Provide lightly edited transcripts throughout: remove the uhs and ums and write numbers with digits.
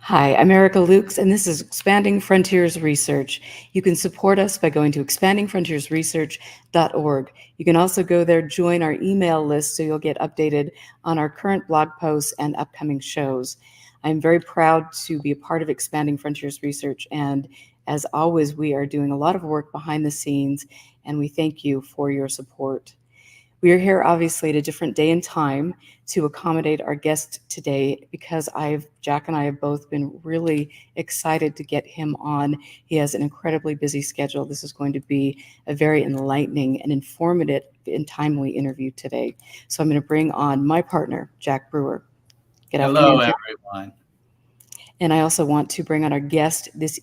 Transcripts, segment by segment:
Hi, I'm Erica Lukes, and this is Expanding Frontiers Research. You can support us by going to expandingfrontiersresearch.org. You can also go there, join our email list so you'll get updated on our current blog posts and upcoming shows. I'm very proud to be a part of Expanding Frontiers Research, and as always, we are doing a lot of work behind the scenes, and we thank you for your support. We are here obviously at a different day and time to accommodate our guest today because Jack and I have both been really excited to get him on. He has an incredibly busy schedule. This is going to be a very enlightening and informative and timely interview today. So I'm going to bring on my partner, Jack Brewer. Good Hello, afternoon, Jack. everyone. And I also want to bring on our guest this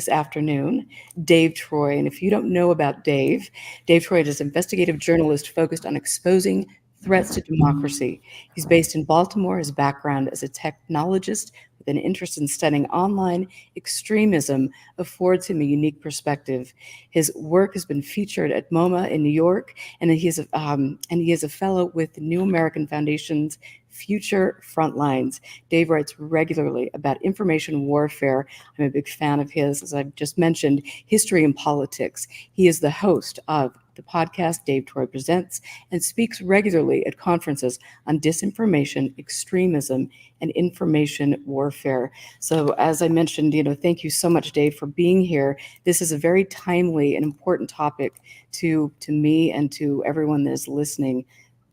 afternoon, Dave Troy. And if you don't know about Dave Troy is an investigative journalist focused on exposing threats to democracy. He's based in Baltimore. His background as a technologist with an interest in studying online extremism affords him a unique perspective. His work has been featured at MoMA in New York, and he is a fellow with the New American Foundation's Future Frontlines. Dave writes regularly about information warfare. I'm a big fan of his, as I've just mentioned, history and politics. He is the host of the podcast Dave Troy Presents and speaks regularly at conferences on disinformation, extremism, and information warfare. So as I mentioned, thank you so much, Dave, for being here. This is a very timely and important topic to me and to everyone that is listening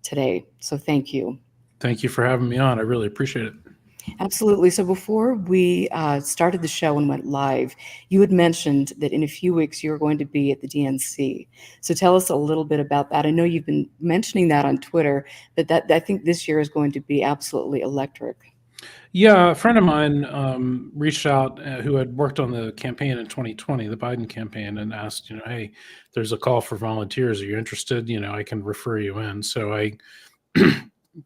today. So thank you. Thank you for having me on. I really appreciate it. Absolutely. So before we started the show and went live, you had mentioned that in a few weeks you were going to be at the DNC. So tell us a little bit about that. I know you've been mentioning that on Twitter, but I think this year is going to be absolutely electric. Yeah, a friend of mine reached out who had worked on the campaign in 2020, the Biden campaign, and asked, hey, there's a call for volunteers. Are you interested? I can refer you in. So I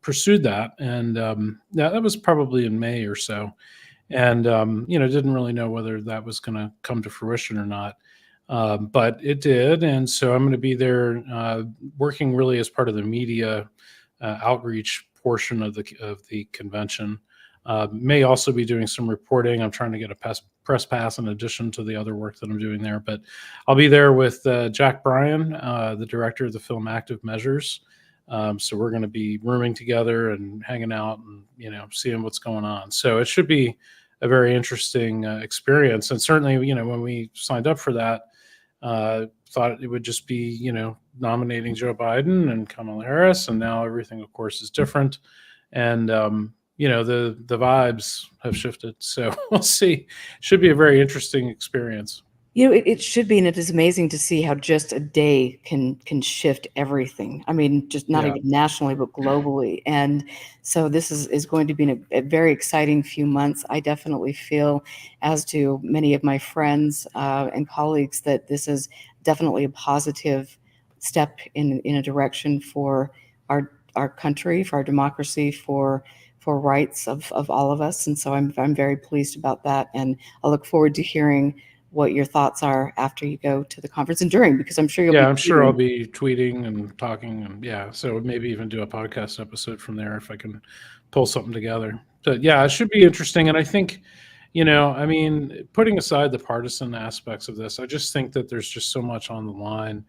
pursued that, and that was probably in May or so, and didn't really know whether that was going to come to fruition or not, but it did, and so I'm going to be there working really as part of the media outreach portion of the convention. May also be doing some reporting. I'm trying to get a press pass in addition to the other work that I'm doing there, but I'll be there with Jack Bryan, the director of the film Active Measures. So we're going to be rooming together and hanging out and, seeing what's going on. So it should be a very interesting experience. And certainly, when we signed up for that, thought it would just be, nominating Joe Biden and Kamala Harris. And now everything, of course, is different. And, the vibes have shifted. So we'll see. Should be a very interesting experience. It should be, and it is amazing to see how just a day can shift everything. I mean, just not even nationally, but globally. And so this is going to be a very exciting few months. I definitely feel, as do many of my friends and colleagues, that this is definitely a positive step in a direction for our country, for our democracy, for rights of all of us. And so I'm very pleased about that, and I look forward to hearing what your thoughts are after you go to the conference and during, because I'm sure I'm sure I'll be tweeting and talking, and so maybe even do a podcast episode from there if I can pull something together. But it should be interesting. And I think, putting aside the partisan aspects of this, I just think that there's just so much on the line,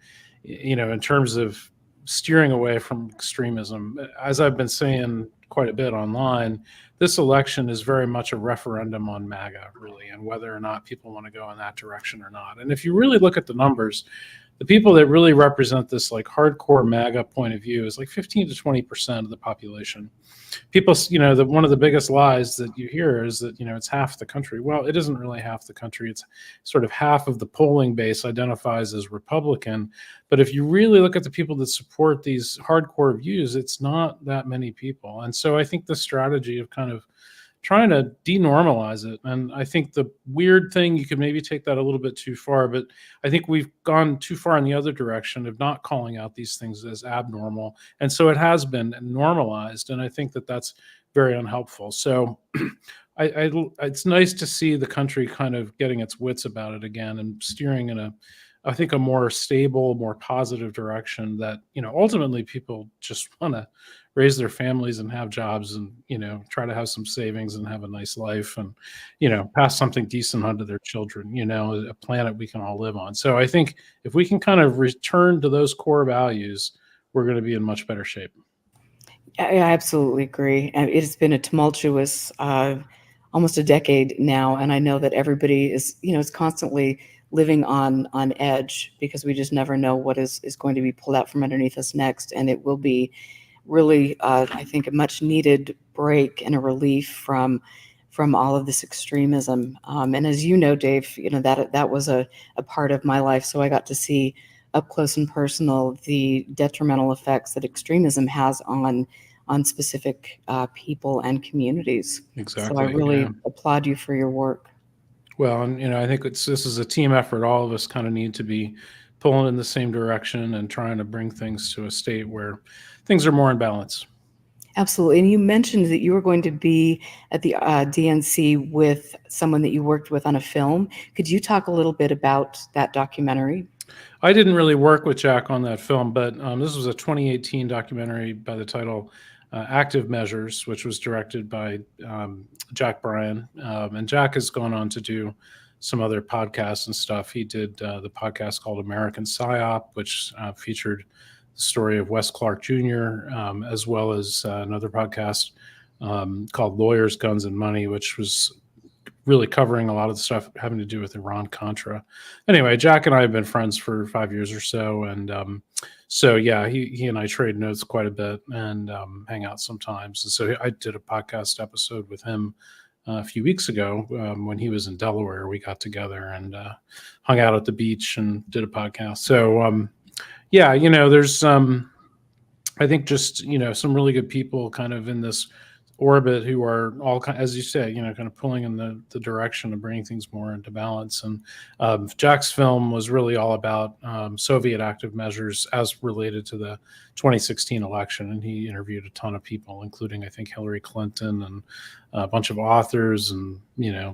in terms of steering away from extremism. As I've been saying quite a bit online, this election is very much a referendum on MAGA, really, and whether or not people want to go in that direction or not. And if you really look at the numbers, the people that really represent this like hardcore MAGA point of view is like 15 to 20% of the population. People, one of the biggest lies that you hear is that, it's half the country. Well, it isn't really half the country. It's sort of half of the polling base identifies as Republican. But if you really look at the people that support these hardcore views, it's not that many people. And so I think the strategy of kind of trying to denormalize it. And I think the weird thing, you could maybe take that a little bit too far, but I think we've gone too far in the other direction of not calling out these things as abnormal. And so it has been normalized. And I think that that's very unhelpful. So it's nice to see the country kind of getting its wits about it again and steering in I think, a more stable, more positive direction that, ultimately people just want to raise their families and have jobs and, try to have some savings and have a nice life and, pass something decent onto their children, a planet we can all live on. So I think if we can kind of return to those core values, we're going to be in much better shape. I absolutely agree. And it's been a tumultuous, almost a decade now, and I know that everybody is constantly living on edge because we just never know what is going to be pulled out from underneath us next, and it will be really, I think, a much needed break and a relief from all of this extremism. And as you know, Dave, that was a part of my life, so I got to see up close and personal the detrimental effects that extremism has on specific people and communities. So I Exactly. Yeah. really applaud you for your work. Well, and I think this is a team effort. All of us kind of need to be pulling in the same direction and trying to bring things to a state where things are more in balance. Absolutely. And you mentioned that you were going to be at the DNC with someone that you worked with on a film. Could you talk a little bit about that documentary? I didn't really work with Jack on that film, but this was a 2018 documentary by the title Active Measures, which was directed by Jack Bryan. And Jack has gone on to do some other podcasts and stuff. He did the podcast called American PSYOP, which featured the story of Wes Clark Jr., as well as another podcast called Lawyers, Guns, and Money, which was really covering a lot of the stuff having to do with Iran-Contra. Anyway, Jack and I have been friends for 5 years or so. And so, yeah, he and I trade notes quite a bit and hang out sometimes. And so I did a podcast episode with him a few weeks ago when he was in Delaware. We got together and hung out at the beach and did a podcast. So, yeah, there's I think just, some really good people kind of in this orbit who are all, as you say, kind of pulling in the direction of bringing things more into balance. And Jack's film was really all about Soviet active measures as related to the 2016 election. And he interviewed a ton of people, including, I think, Hillary Clinton and a bunch of authors and,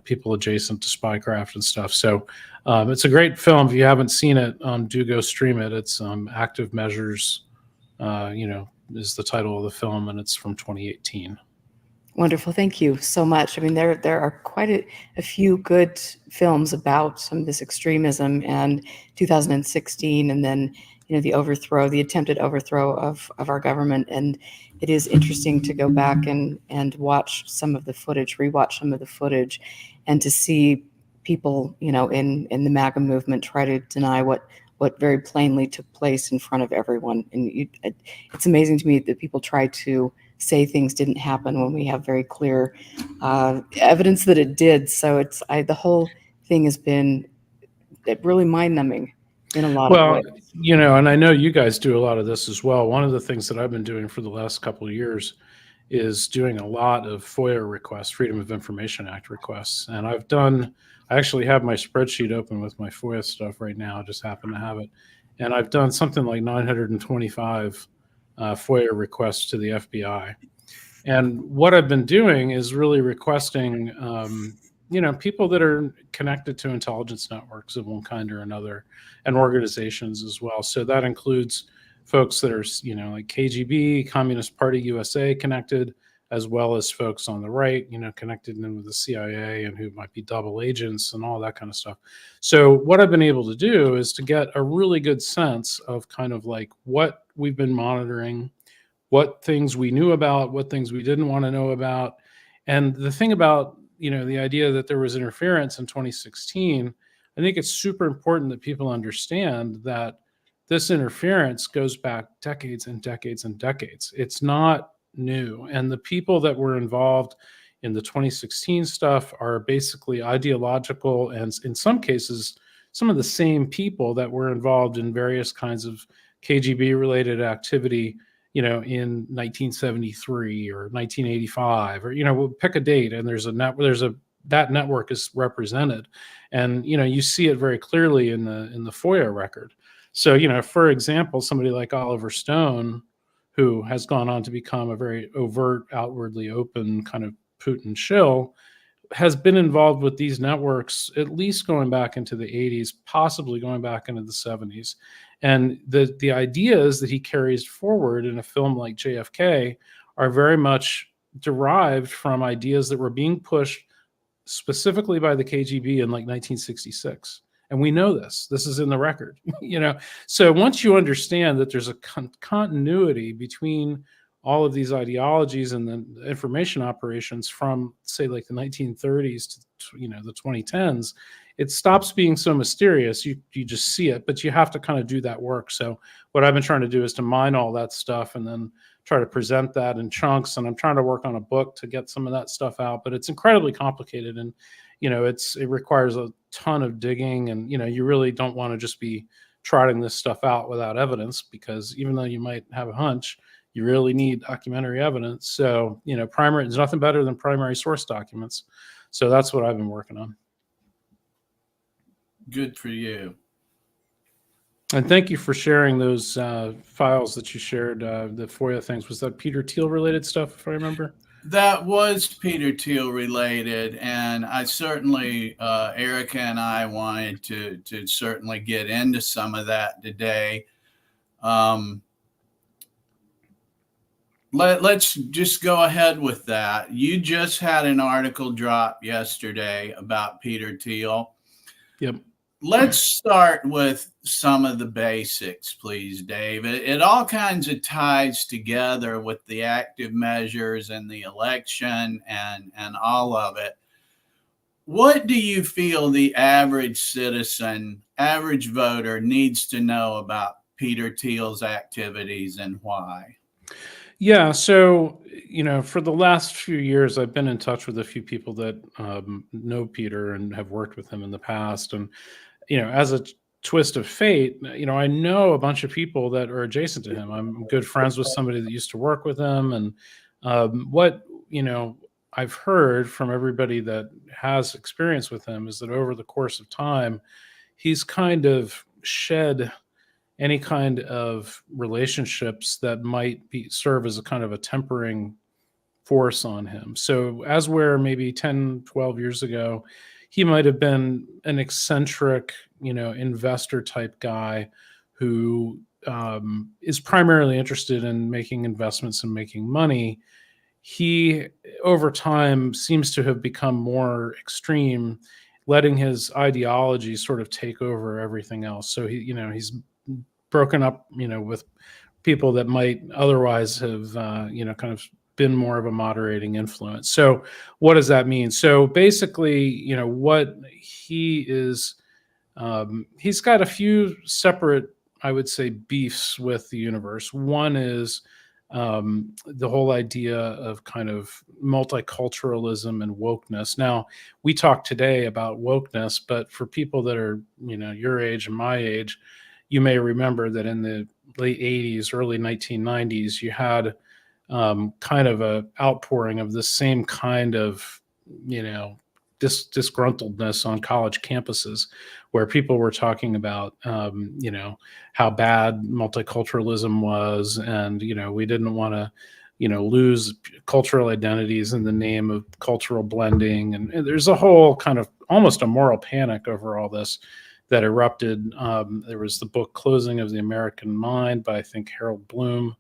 people adjacent to spycraft and stuff. So it's a great film. If you haven't seen it, do go stream it. It's Active Measures, is the title of the film, and it's from 2018. Wonderful. Thank you so much. I mean, there are quite a few good films about some of this extremism, and 2016, and then the attempted overthrow of our government. And it is interesting to go back and watch some of the footage, rewatch some of the footage, and to see people, in the MAGA movement try to deny what very plainly took place in front of everyone. And it's amazing to me that people try to say things didn't happen when we have very clear evidence that it did. So the whole thing has been really mind-numbing in a lot of Well, ways. and I know you guys do a lot of this as well. One of the things that I've been doing for the last couple of years is doing a lot of FOIA requests, Freedom of Information Act requests. And I actually have my spreadsheet open with my FOIA stuff right now. I just happen to have it. And I've done something like 925 FOIA requests to the FBI. And what I've been doing is really requesting, people that are connected to intelligence networks of one kind or another, and organizations as well. So that includes folks that are, like KGB, Communist Party USA connected, as well as folks on the right, connected in with the CIA and who might be double agents and all that kind of stuff. So what I've been able to do is to get a really good sense of kind of like what we've been monitoring, what things we knew about, what things we didn't want to know about. And the thing about, the idea that there was interference in 2016, I think it's super important that people understand that this interference goes back decades and decades and decades. It's not new. And the people that were involved in the 2016 stuff are basically ideological, and in some cases, some of the same people that were involved in various kinds of KGB related activity, in 1973 or 1985, or, we'll pick a date, and that network is represented. And, you see it very clearly in the FOIA record. So, for example, somebody like Oliver Stone, who has gone on to become a very overt, outwardly open kind of Putin shill, has been involved with these networks at least going back into the 80s, possibly going back into the 70s. And the ideas that he carries forward in a film like JFK are very much derived from ideas that were being pushed specifically by the KGB in like 1966. And we know this. This is in the record, So once you understand that there's a continuity between all of these ideologies and the information operations from, say, like the 1930s to the 2010s, it stops being so mysterious. You just see it, but you have to kind of do that work. So what I've been trying to do is to mine all that stuff and then try to present that in chunks. And I'm trying to work on a book to get some of that stuff out, but it's incredibly complicated. And, it requires a ton of digging, and, you really don't want to just be trotting this stuff out without evidence, because even though you might have a hunch, you really need documentary evidence. So, there's nothing better than primary source documents. So that's what I've been working on. Good for you. And thank you for sharing those files that you shared, the FOIA things. Was that Peter Thiel related stuff, if I remember? That was Peter Thiel related, and I certainly, Erica and I wanted to certainly get into some of that today. Let's just go ahead with that. You just had an article drop yesterday about Peter Thiel. Yep. Let's start with some of the basics, please, Dave. It all kinds of ties together with the active measures and the election and all of it. What do you feel the average citizen, average voter needs to know about Peter Thiel's activities and why? Yeah, so, for the last few years, I've been in touch with a few people that know Peter and have worked with him in the past. And, as a twist of fate, I know a bunch of people that are adjacent to him. I'm good friends with somebody that used to work with him. And what, I've heard from everybody that has experience with him is that over the course of time, he's kind of shed any kind of relationships that might serve as a kind of a tempering force on him. So as where maybe 10, 12 years ago, he might have been an eccentric, investor type guy who is primarily interested in making investments and making money. He, over time, seems to have become more extreme, letting his ideology sort of take over everything else. So he's broken up, with people that might otherwise have, kind of been more of a moderating influence. So what does that mean? So basically, what he is, he's got a few separate, I would say, beefs with the universe. One is the whole idea of kind of multiculturalism and wokeness. Now, we talk today about wokeness, but for people that are, your age and my age, you may remember that in the late 80s, early 1990s, you had kind of a outpouring of the same kind of, disgruntledness on college campuses, where people were talking about, how bad multiculturalism was, and we didn't want to, lose cultural identities in the name of cultural blending, and there's a whole kind of almost a moral panic over all this that erupted. There was the book Closing of the American Mind by, I think, Harold Bloom.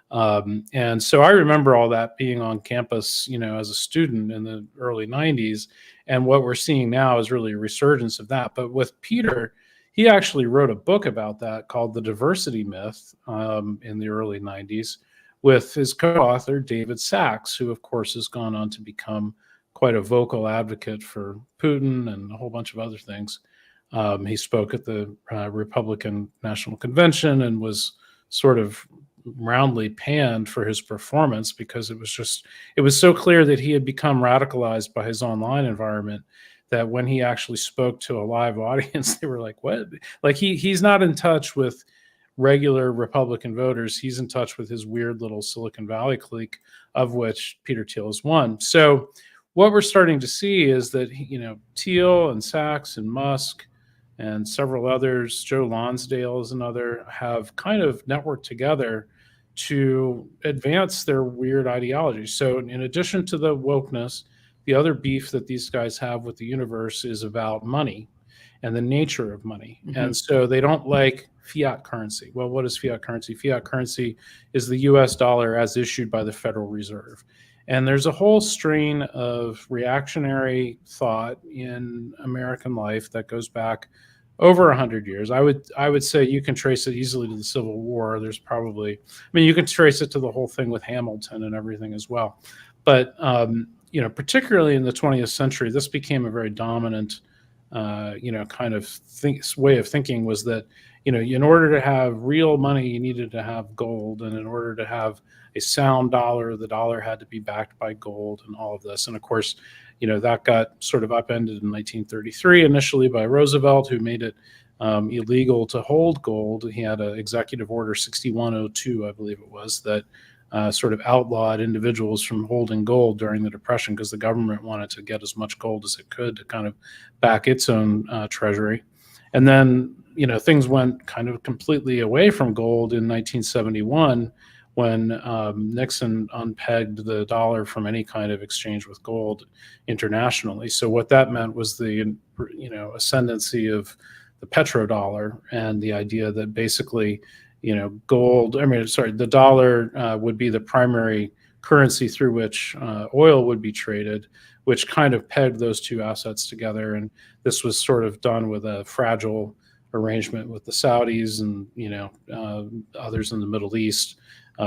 And so I remember all that being on campus, as a student in the early 90s. And what we're seeing now is really a resurgence of that. But with Peter, he actually wrote a book about that called The Diversity Myth in the early 90s with his co-author, David Sachs, who, of course, has gone on to become quite a vocal advocate for Putin and a whole bunch of other things. He spoke at the Republican National Convention and was sort of roundly panned for his performance because it was so clear that he had become radicalized by his online environment that when he actually spoke to a live audience, they were like, what? Like he's not in touch with regular Republican voters. He's in touch with his weird little Silicon Valley clique, of which Peter Thiel is one. So what we're starting to see is that, Thiel and Sachs and Musk and several others, Joe Lonsdale is another, have kind of networked together to advance their weird ideology. So in addition to the wokeness, the other beef that these guys have with the universe is about money and the nature of money. Mm-hmm. And so they don't like fiat currency. Well, what is fiat currency? Fiat currency is the US dollar as issued by the Federal Reserve. And there's a whole strain of reactionary thought in American life that goes back over 100 years. I would say you can trace it easily to the Civil War. There's probably, I mean, you can trace it to the whole thing with Hamilton and everything as well. But particularly in the 20th century, this became a very dominant kind of way of thinking, was that, in order to have real money, you needed to have gold. And in order to have a sound dollar, the dollar had to be backed by gold and all of this. And of course, that got sort of upended in 1933 initially by Roosevelt, who made it illegal to hold gold. He had an executive order 6102, I believe it was, that sort of outlawed individuals from holding gold during the Depression, because the government wanted to get as much gold as it could to kind of back its own treasury. And then, things went kind of completely away from gold in 1971 when Nixon unpegged the dollar from any kind of exchange with gold internationally. So what that meant was the, ascendancy of the petrodollar, and the idea that basically, the dollar would be the primary currency through which oil would be traded, which kind of pegged those two assets together. And this was sort of done with a fragile arrangement with the Saudis and, others in the Middle East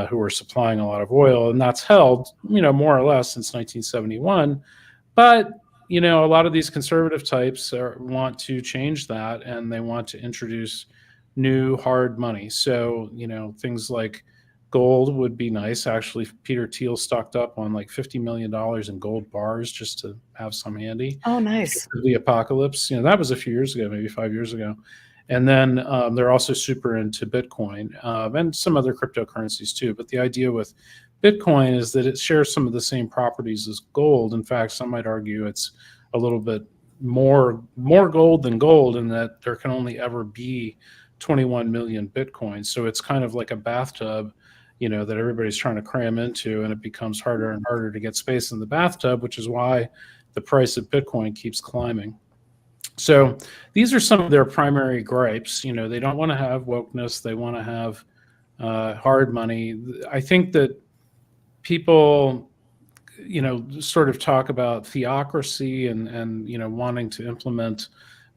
who were supplying a lot of oil. And that's held, more or less since 1971. But, a lot of these conservative types want to change that, and they want to introduce new hard money. So, things like gold would be nice. Actually, Peter Thiel stocked up on like $50 million in gold bars just to have some handy. Oh, nice. The apocalypse, that was a few years ago, maybe 5 years ago. And then they're also super into Bitcoin and some other cryptocurrencies too. But the idea with Bitcoin is that it shares some of the same properties as gold. In fact, some might argue it's a little bit more gold than gold, in that there can only ever be 21 million Bitcoins. So it's kind of like a bathtub, that everybody's trying to cram into, and it becomes harder and harder to get space in the bathtub, which is why the price of Bitcoin keeps climbing. So these are some of their primary gripes. They don't want to have wokeness. They want to have hard money. I think that people, sort of talk about theocracy and wanting to implement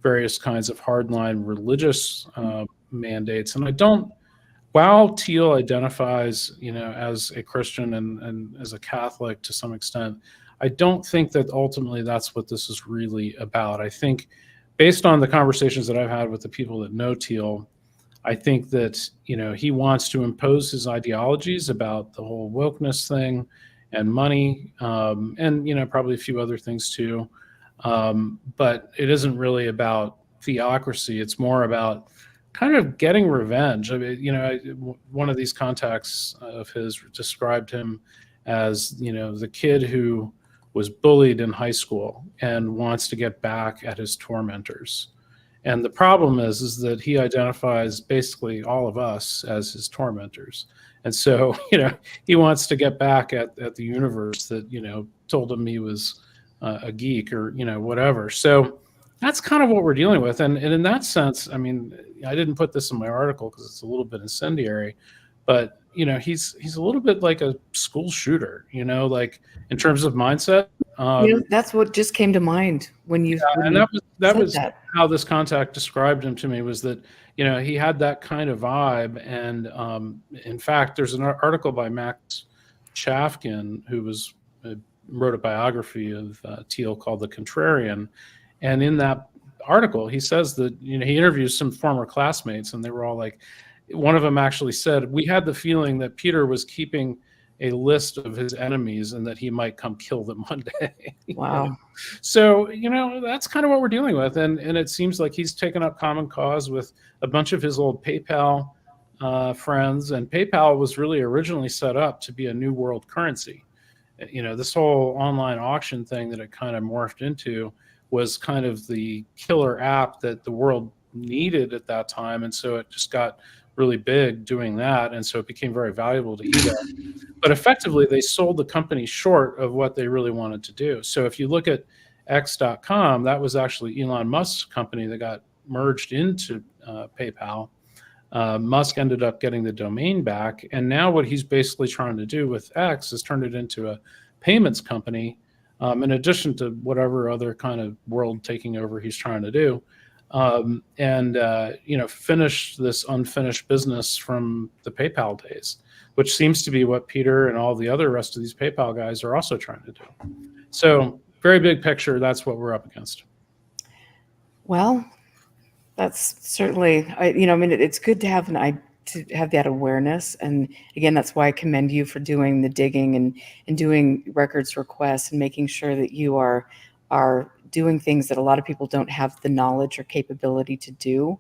various kinds of hardline religious mandates. And I don't, while Thiel identifies, as a Christian and as a Catholic to some extent, I don't think that ultimately that's what this is really about. I think, based on the conversations that I've had with the people that know Thiel, I think that, he wants to impose his ideologies about the whole wokeness thing and money, and, probably a few other things too. But it isn't really about theocracy. It's more about kind of getting revenge. I mean, one of these contacts of his described him as, the kid who was bullied in high school and wants to get back at his tormentors. And the problem is that he identifies basically all of us as his tormentors. And so, he wants to get back at the universe that, told him he was a geek or, whatever. So that's kind of what we're dealing with. And in that sense, I mean, I didn't put this in my article because it's a little bit incendiary, but, he's a little bit like a school shooter, like in terms of mindset. That's what just came to mind when you. Yeah, and that was how this contact described him to me, was that, he had that kind of vibe. And in fact, there's an article by Max Chafkin, who wrote a biography of Thiel called The Contrarian. And in that article, he says that, he interviews some former classmates, and they were all like, one of them actually said, we had the feeling that Peter was keeping a list of his enemies and that he might come kill them one day. Wow. So, that's kind of what we're dealing with. And it seems like he's taken up common cause with a bunch of his old PayPal friends. And PayPal was really originally set up to be a new world currency. This whole online auction thing that it kind of morphed into was kind of the killer app that the world needed at that time. And so it just got really big doing that, and so it became very valuable to eBay. But effectively, they sold the company short of what they really wanted to do. So if you look at X.com, that was actually Elon Musk's company that got merged into PayPal. Musk ended up getting the domain back, and now what he's basically trying to do with X is turn it into a payments company, in addition to whatever other kind of world taking over he's trying to do, and finish this unfinished business from the PayPal days, which seems to be what Peter and all the other rest of these PayPal guys are also trying to do. So, very big picture, that's what we're up against. Well, that's certainly, it's good to have to have that awareness. And again, that's why I commend you for doing the digging and doing records requests and making sure that you are doing things that a lot of people don't have the knowledge or capability to do,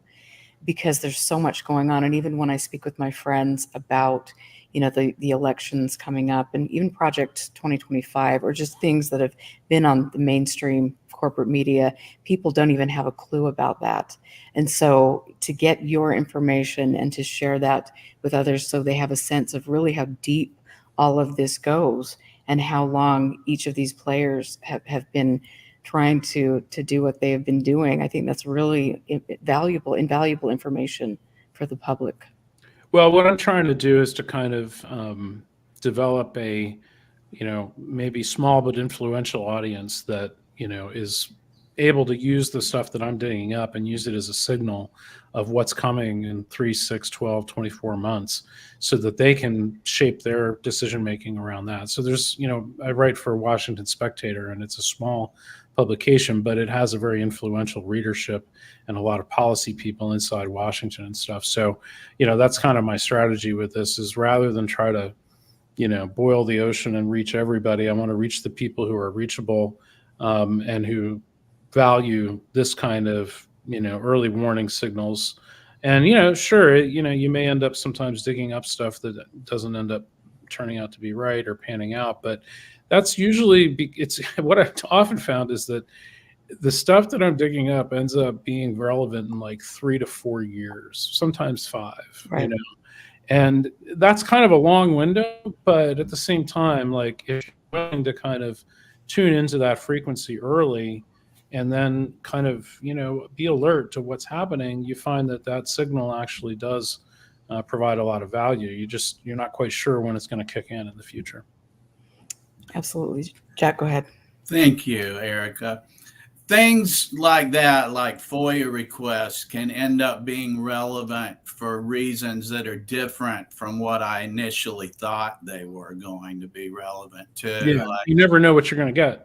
because there's so much going on. And even when I speak with my friends about, the elections coming up, and even Project 2025, or just things that have been on the mainstream corporate media, people don't even have a clue about that. And so to get your information and to share that with others so they have a sense of really how deep all of this goes and how long each of these players have been trying to do what they have been doing, I think that's really invaluable information for the public. Well, what I'm trying to do is to kind of develop a, maybe small but influential audience that, is able to use the stuff that I'm digging up and use it as a signal of what's coming in 3, 6, 12, 24 months, so that they can shape their decision making around that. So there's, I write for Washington Spectator, and it's a small publication, but it has a very influential readership and a lot of policy people inside Washington and stuff. So, that's kind of my strategy with this, is rather than try to, boil the ocean and reach everybody, I want to reach the people who are reachable, and who value this kind of, early warning signals. And, sure, you may end up sometimes digging up stuff that doesn't end up turning out to be right or panning out, but that's usually, it's what I've often found is that the stuff that I'm digging up ends up being relevant in like 3 to 4 years, sometimes 5, Right. And that's kind of a long window, but at the same time, like, if you're willing to kind of tune into that frequency early and then kind of, be alert to what's happening, you find that signal actually does provide a lot of value. You're not quite sure when it's going to kick in the future. Absolutely. Jack, go ahead. Thank you, Erica. Things like that, like FOIA requests, can end up being relevant for reasons that are different from what I initially thought they were going to be relevant to. Yeah, you never know what you're going to get,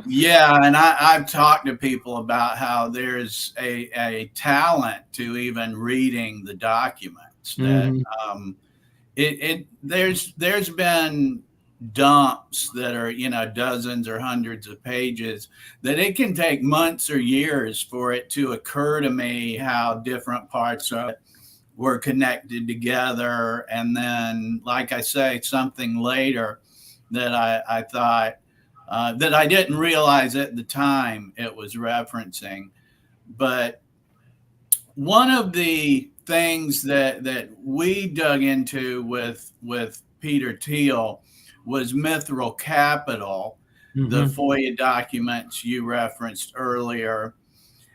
Yeah, and I've talked to people about how there's a talent to even reading the documents. That there's been dumps that are, dozens or hundreds of pages, that it can take months or years for it to occur to me how different parts of it were connected together. And then, like I say, something later that I thought that I didn't realize at the time it was referencing. But one of the things that we dug into with Peter Thiel was Mithril Capital, the FOIA documents you referenced earlier.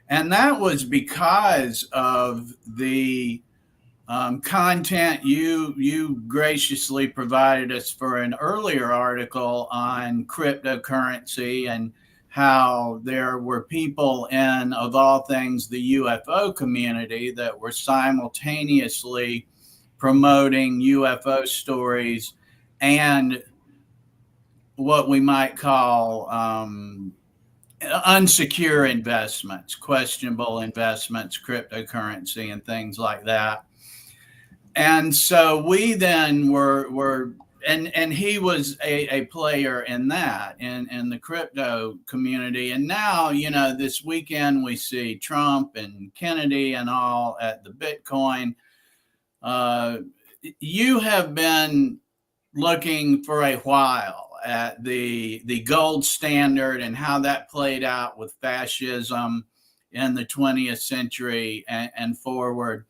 And that was because of the content you graciously provided us for an earlier article on cryptocurrency, and how there were people in, of all things, the UFO community that were simultaneously promoting UFO stories and what we might call unsecure investments, questionable investments, cryptocurrency, and things like that. And so we then were and he was a player in that, in the crypto community. And now, this weekend we see Trump and Kennedy and all at the Bitcoin. You have been looking for a while at the gold standard and how that played out with fascism in the 20th century and forward.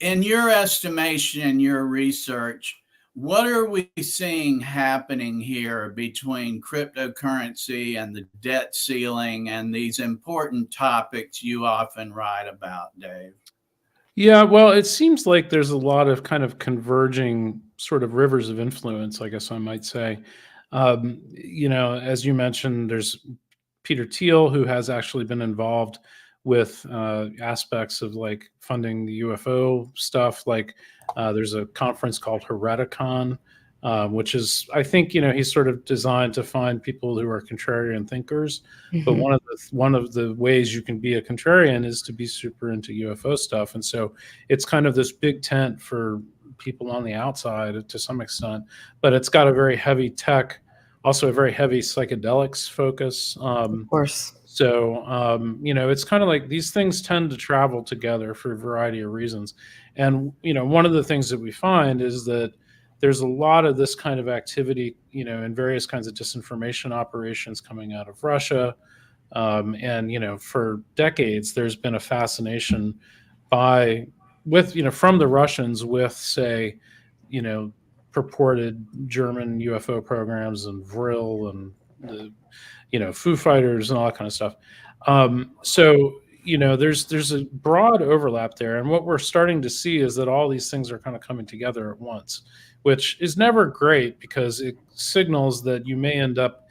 In your estimation and your research, what are we seeing happening here between cryptocurrency and the debt ceiling and these important topics you often write about, Dave? Yeah, well, it seems like there's a lot of kind of converging sort of rivers of influence, I guess I might say. As you mentioned, there's Peter Thiel, who has actually been involved with aspects of like funding the UFO stuff. Like there's a conference called Hereticon, which is, I think, he's sort of designed to find people who are contrarian thinkers. But Mhm. one of the ways you can be a contrarian is to be super into UFO stuff, and so it's kind of this big tent for people on the outside to some extent. But it's got a very heavy tech, also a very heavy psychedelics focus. Of course. It's kind of like these things tend to travel together for a variety of reasons. And, one of the things that we find is that there's a lot of this kind of activity, in various kinds of disinformation operations coming out of Russia. For decades, there's been a fascination from the Russians with, say, you know, purported German UFO programs and Vril and the Foo Fighters and all that kind of stuff. There's a broad overlap there, and what we're starting to see is that all these things are kind of coming together at once, which is never great because it signals that you may end up,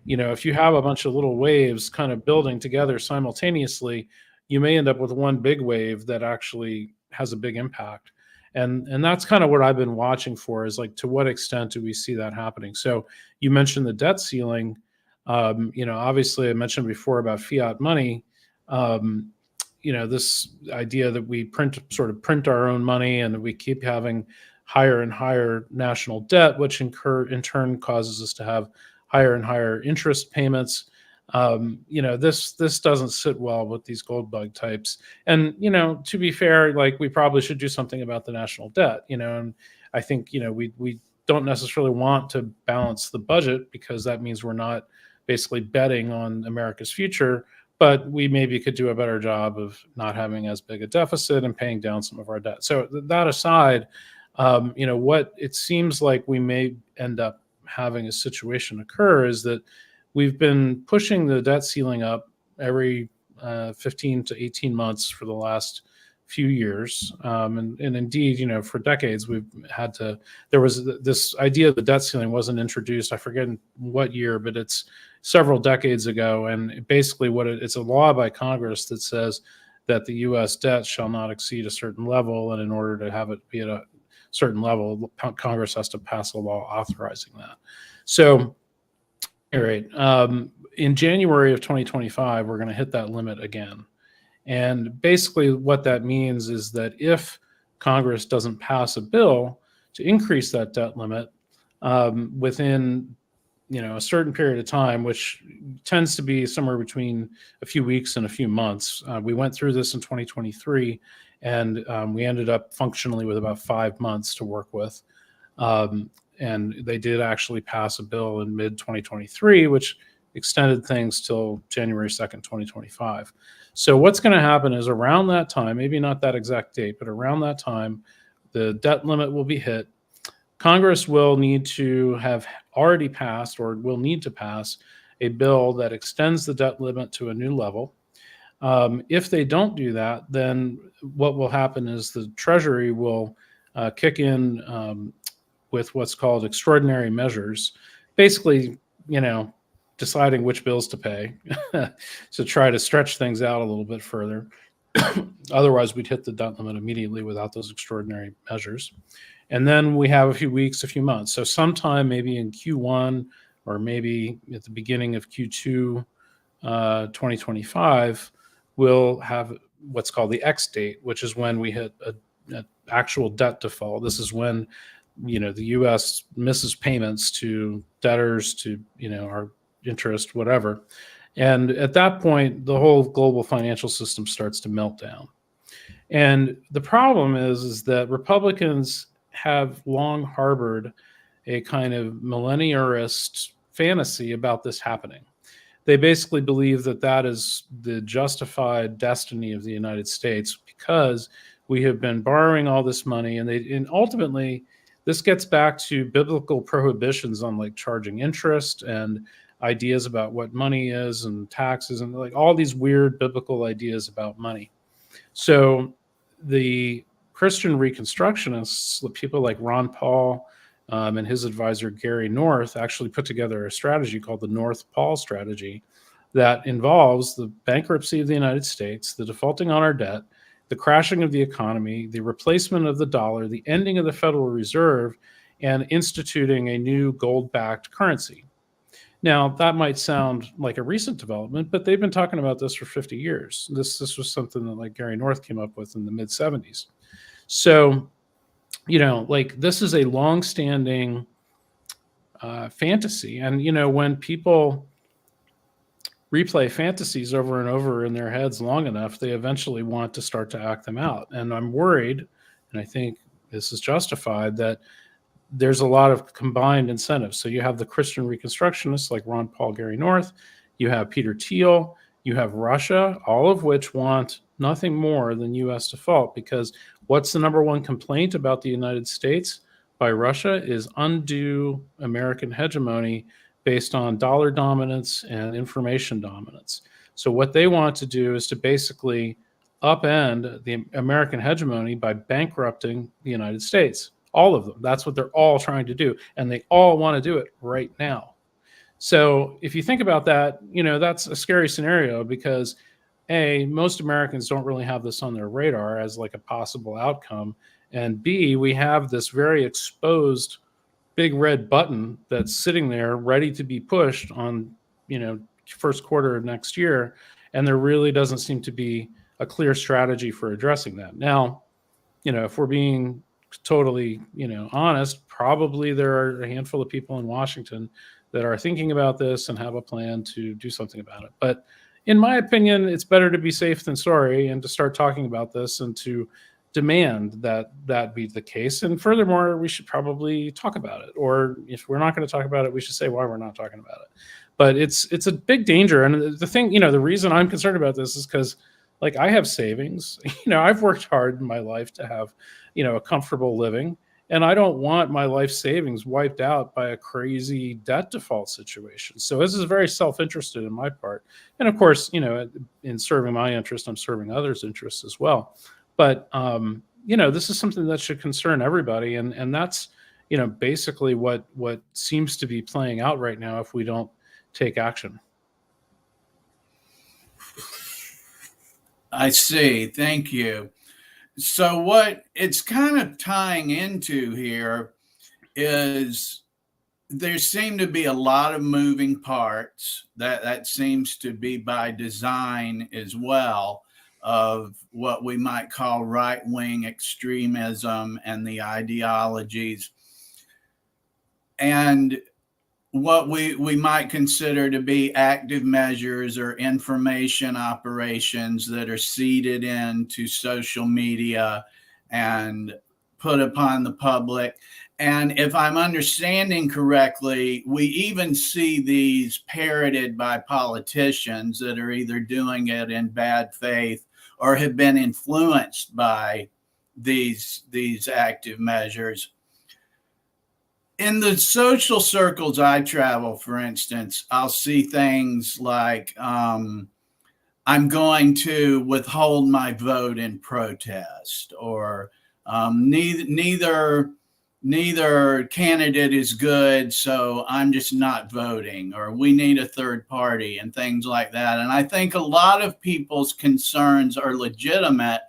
if you have a bunch of little waves kind of building together simultaneously, you may end up with one big wave that actually has a big impact. And that's kind of what I've been watching for, is like, to what extent do we see that happening? So you mentioned the debt ceiling. Obviously I mentioned before about fiat money. This idea that we print our own money and that we keep having higher and higher national debt, which in turn causes us to have higher and higher interest payments. This doesn't sit well with these gold bug types. And to be fair, like, we probably should do something about the national debt. And I think we don't necessarily want to balance the budget, because that means we're not basically betting on America's future. But we maybe could do a better job of not having as big a deficit and paying down some of our debt. So that aside, what it seems like we may end up having a situation occur is that we've been pushing the debt ceiling up every 15 to 18 months for the last few years. And indeed, for decades, we've had to, there was this idea of the debt ceiling wasn't introduced, I forget in what year, but it's several decades ago. And basically it's a law by Congress that says that the U.S. debt shall not exceed a certain level. And in order to have it be at a certain level, Congress has to pass a law authorizing that. So, all right, in January of 2025, we're going to hit that limit again. And basically what that means is that if Congress doesn't pass a bill to increase that debt limit within a certain period of time, which tends to be somewhere between a few weeks and a few months. We went through this in 2023, and we ended up functionally with about 5 months to work with. And they did actually pass a bill in mid-2023, which extended things till January 2nd, 2025. So what's going to happen is, around that time, maybe not that exact date, but around that time, the debt limit will be hit. Congress will need to have already passed, or will need to pass, a bill that extends the debt limit to a new level. If they don't do that, then what will happen is the Treasury will kick in with what's called extraordinary measures, basically, deciding which bills to pay to try to stretch things out a little bit further. Otherwise, we'd hit the debt limit immediately without those extraordinary measures. And then we have a few weeks, a few months. So sometime maybe in Q1, or maybe at the beginning of Q2 2025, we'll have what's called the X date, which is when we hit an actual debt default. This is when the U.S. misses payments to debtors, to our interest, whatever. And at that point, the whole global financial system starts to melt down. And the problem is that Republicans have long harbored a kind of millennialist fantasy about this happening. They basically believe that that is the justified destiny of the United States, because We have been borrowing all this money, and ultimately this gets back to biblical prohibitions on like charging interest and ideas about what money is and taxes and like all these weird biblical ideas about money. So the Christian Reconstructionists, people like Ron Paul and his advisor Gary North, actually put together a strategy called the North Paul strategy that involves the bankruptcy of the United States, the defaulting on our debt, the crashing of the economy, the replacement of the dollar, the ending of the Federal Reserve, and instituting a new gold-backed currency. Now, that might sound like a recent development, but they've been talking about this for 50 years. This was something that like Gary North came up with in the mid 70s. So, like this is a long-standing fantasy, and when people replay fantasies over and over in their heads long enough, they eventually want to start to act them out. And I'm worried, and I think this is justified, that there's a lot of combined incentives. So you have the Christian Reconstructionists like Ron Paul, Gary North, you have Peter Thiel, you have Russia, all of which want nothing more than U.S. default, because what's the number one complaint about the United States by Russia is undue American hegemony based on dollar dominance and information dominance. So what they want to do is to basically upend the American hegemony by bankrupting the United States. All of them. That's what they're all trying to do. And they all want to do it right now. So if you think about that, that's a scary scenario because A, most Americans don't really have this on their radar as like a possible outcome. And B, we have this very exposed big red button that's sitting there ready to be pushed on, first quarter of next year. And there really doesn't seem to be a clear strategy for addressing that. Now, if we're being totally, honest, probably there are a handful of people in Washington that are thinking about this and have a plan to do something about it. But in my opinion, it's better to be safe than sorry and to start talking about this and to demand that that be the case. And furthermore, we should probably talk about it. Or if we're not going to talk about it, we should say why we're not talking about it. But it's a big danger. And the thing, the reason I'm concerned about this is because like I have savings, I've worked hard in my life to have, a comfortable living. And I don't want my life savings wiped out by a crazy debt default situation. So this is very self-interested in my part. And of course, in serving my interest, I'm serving others' interests as well. But, this is something that should concern everybody. And that's, basically what seems to be playing out right now if we don't take action. I see. Thank you. So what it's kind of tying into here is there seem to be a lot of moving parts that seems to be by design as well, of what we might call right-wing extremism and the ideologies, and what we might consider to be active measures or information operations that are seeded into social media and put upon the public. And if I'm understanding correctly, we even see these parroted by politicians that are either doing it in bad faith or have been influenced by these active measures. In the social circles I travel, for instance, I'll see things like I'm going to withhold my vote in protest, or neither candidate is good, so I'm just not voting, or we need a third party and things like that. And I think a lot of people's concerns are legitimate,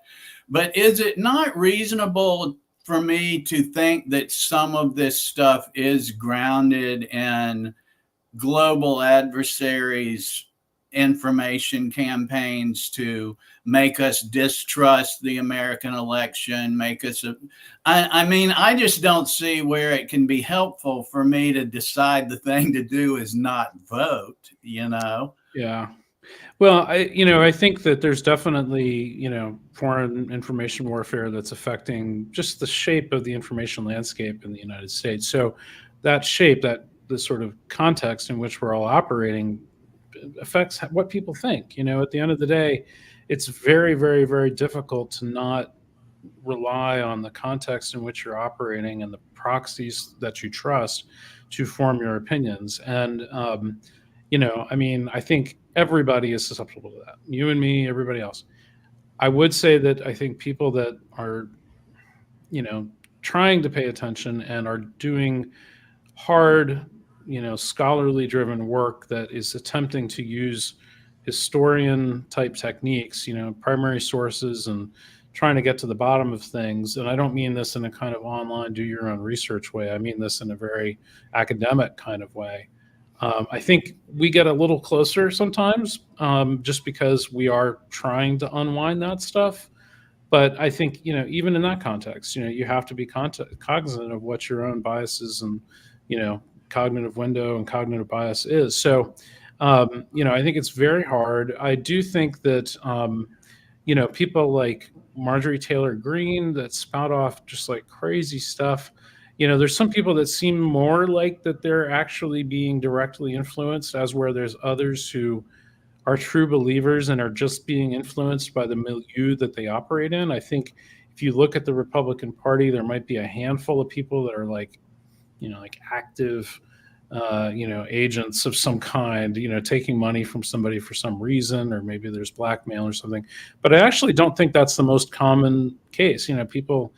but is it not reasonable for me to think that some of this stuff is grounded in global adversaries' information campaigns to make us distrust the American election, make us I just don't see where it can be helpful for me to decide the thing to do is not vote, Yeah. Well, I think that there's definitely, foreign information warfare that's affecting just the shape of the information landscape in the United States. So that shape, the sort of context in which we're all operating affects what people think. At the end of the day, it's very, very, very difficult to not rely on the context in which you're operating and the proxies that you trust to form your opinions. And, I mean, I think everybody is susceptible to that. You and me, everybody else. I would say that I think people that are, you know, trying to pay attention and are doing hard, scholarly driven work that is attempting to use historian type techniques, primary sources, and trying to get to the bottom of things. And I don't mean this in a kind of online, do your own research way. I mean this in a very academic kind of way. I think we get a little closer sometimes, just because we are trying to unwind that stuff. But I think, even in that context, you have to be cognizant of what your own biases and, cognitive window and cognitive bias is. So, I think it's very hard. I do think that, people like Marjorie Taylor Greene that spout off just like crazy stuff. There's some people that seem more like that they're actually being directly influenced, as where there's others who are true believers and are just being influenced by the milieu that they operate in. I think if you look at the Republican Party, there might be a handful of people that are like, like active, agents of some kind, taking money from somebody for some reason, or maybe there's blackmail or something. But I actually don't think that's the most common case. People,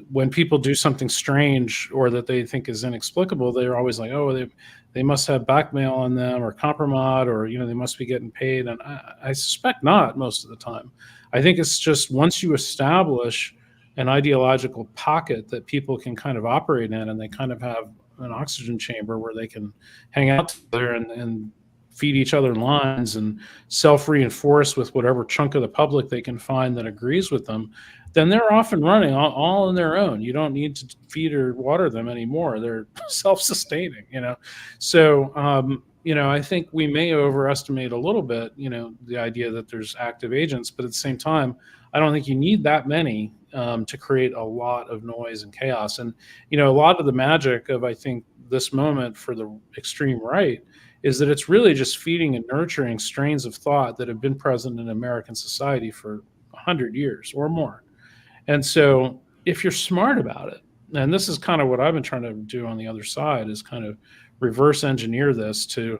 when people do something strange or that they think is inexplicable, they're always like, oh, they must have blackmail on them or compromise, or, they must be getting paid. And I suspect not most of the time. I think it's just once you establish an ideological pocket that people can kind of operate in, and they kind of have an oxygen chamber where they can hang out together and feed each other lines and self-reinforce with whatever chunk of the public they can find that agrees with them, then they're off and running all on their own. You don't need to feed or water them anymore. They're self-sustaining, So, I think we may overestimate a little bit, the idea that there's active agents, but at the same time, I don't think you need that many to create a lot of noise and chaos. And, a lot of the magic of, I think, this moment for the extreme right is that it's really just feeding and nurturing strains of thought that have been present in American society for 100 years or more. And so if you're smart about it, and this is kind of what I've been trying to do on the other side, is kind of reverse engineer this to,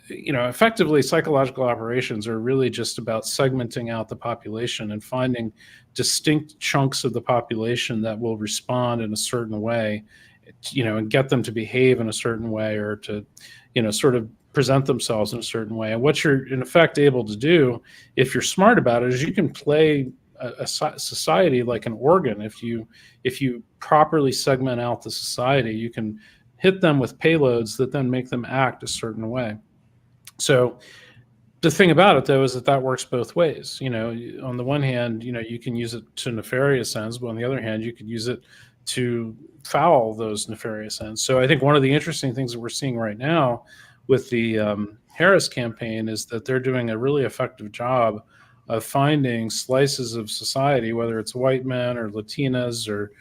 effectively psychological operations are really just about segmenting out the population and finding distinct chunks of the population that will respond in a certain way, and get them to behave in a certain way, or to, sort of present themselves in a certain way. And what you're in effect able to do, if you're smart about it, is you can play a society like an organ. If you properly segment out the society, you can hit them with payloads that then make them act a certain way. So the thing about it, though, is that works both ways. On the one hand, you can use it to nefarious ends, but on the other hand, you could use it to foul those nefarious ends. So I think one of the interesting things that we're seeing right now with the Harris campaign is that they're doing a really effective job of finding slices of society, whether it's white men or Latinas or,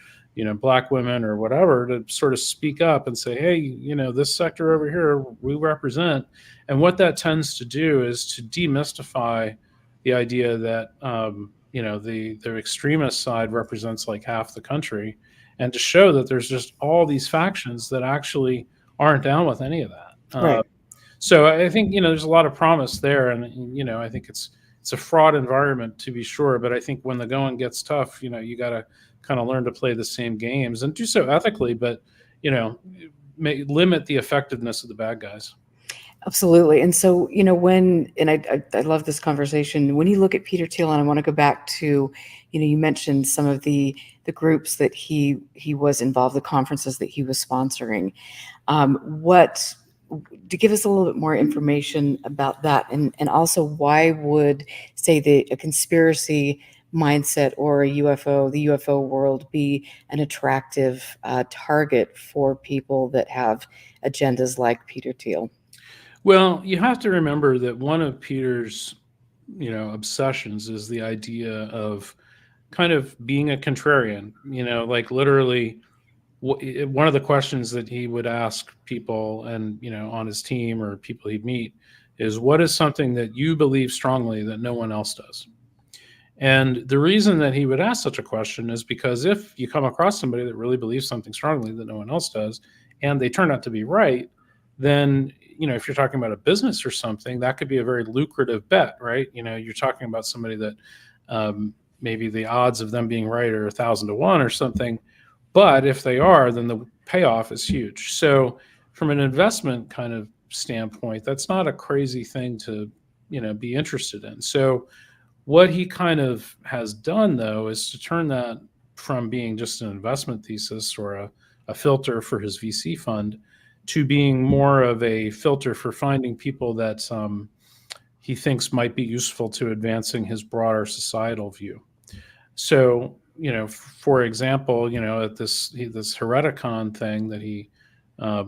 black women or whatever, to sort of speak up and say, hey, this sector over here we represent. And what that tends to do is to demystify the idea that, the extremist side represents like half the country, and to show that there's just all these factions that actually aren't down with any of that. Right. So I think, there's a lot of promise there. And, I think it's a fraud environment, to be sure. But I think when the going gets tough, you got to kind of learn to play the same games and do so ethically, but, limit the effectiveness of the bad guys. Absolutely. And so, I love this conversation. When you look at Peter Thiel, and I want to go back to, you mentioned some of the groups that he was involved, the conferences that he was sponsoring. To give us a little bit more information about that, and also why would, say, a conspiracy mindset or the UFO world be an attractive target for people that have agendas like Peter Thiel? Well, you have to remember that one of Peter's, obsessions is the idea of kind of being a contrarian, like literally one of the questions that he would ask people and, on his team or people he'd meet is, what is something that you believe strongly that no one else does? And the reason that he would ask such a question is because if you come across somebody that really believes something strongly that no one else does, and they turn out to be right, then, if you're talking about a business or something, that could be a very lucrative bet, right? You're talking about somebody that maybe the odds of them being right are 1,000 to 1 or something. But if they are, then the payoff is huge. So from an investment kind of standpoint, that's not a crazy thing to, be interested in. So what he kind of has done, though, is to turn that from being just an investment thesis or a filter for his VC fund to being more of a filter for finding people that he thinks might be useful to advancing his broader societal view. So, for example, at this Hereticon thing that he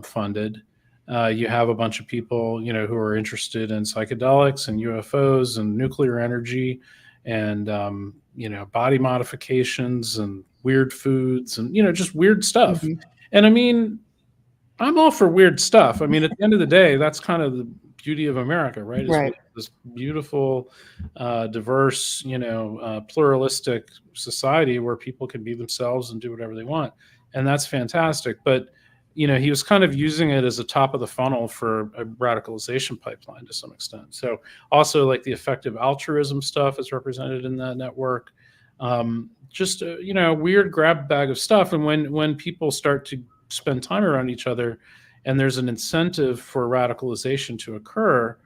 funded, you have a bunch of people, who are interested in psychedelics and UFOs and nuclear energy and, body modifications and weird foods and, just weird stuff. Mhm. And I mean, I'm all for weird stuff. I mean, at the end of the day, that's kind of the beauty of America, right? Is we Right. have this beautiful, diverse, pluralistic society where people can be themselves and do whatever they want, and that's fantastic. But he was kind of using it as a top of the funnel for a radicalization pipeline to some extent. So also like the effective altruism stuff is represented in that network. Just weird grab bag of stuff, and when people start to spend time around each other and there's an incentive for radicalization to occur,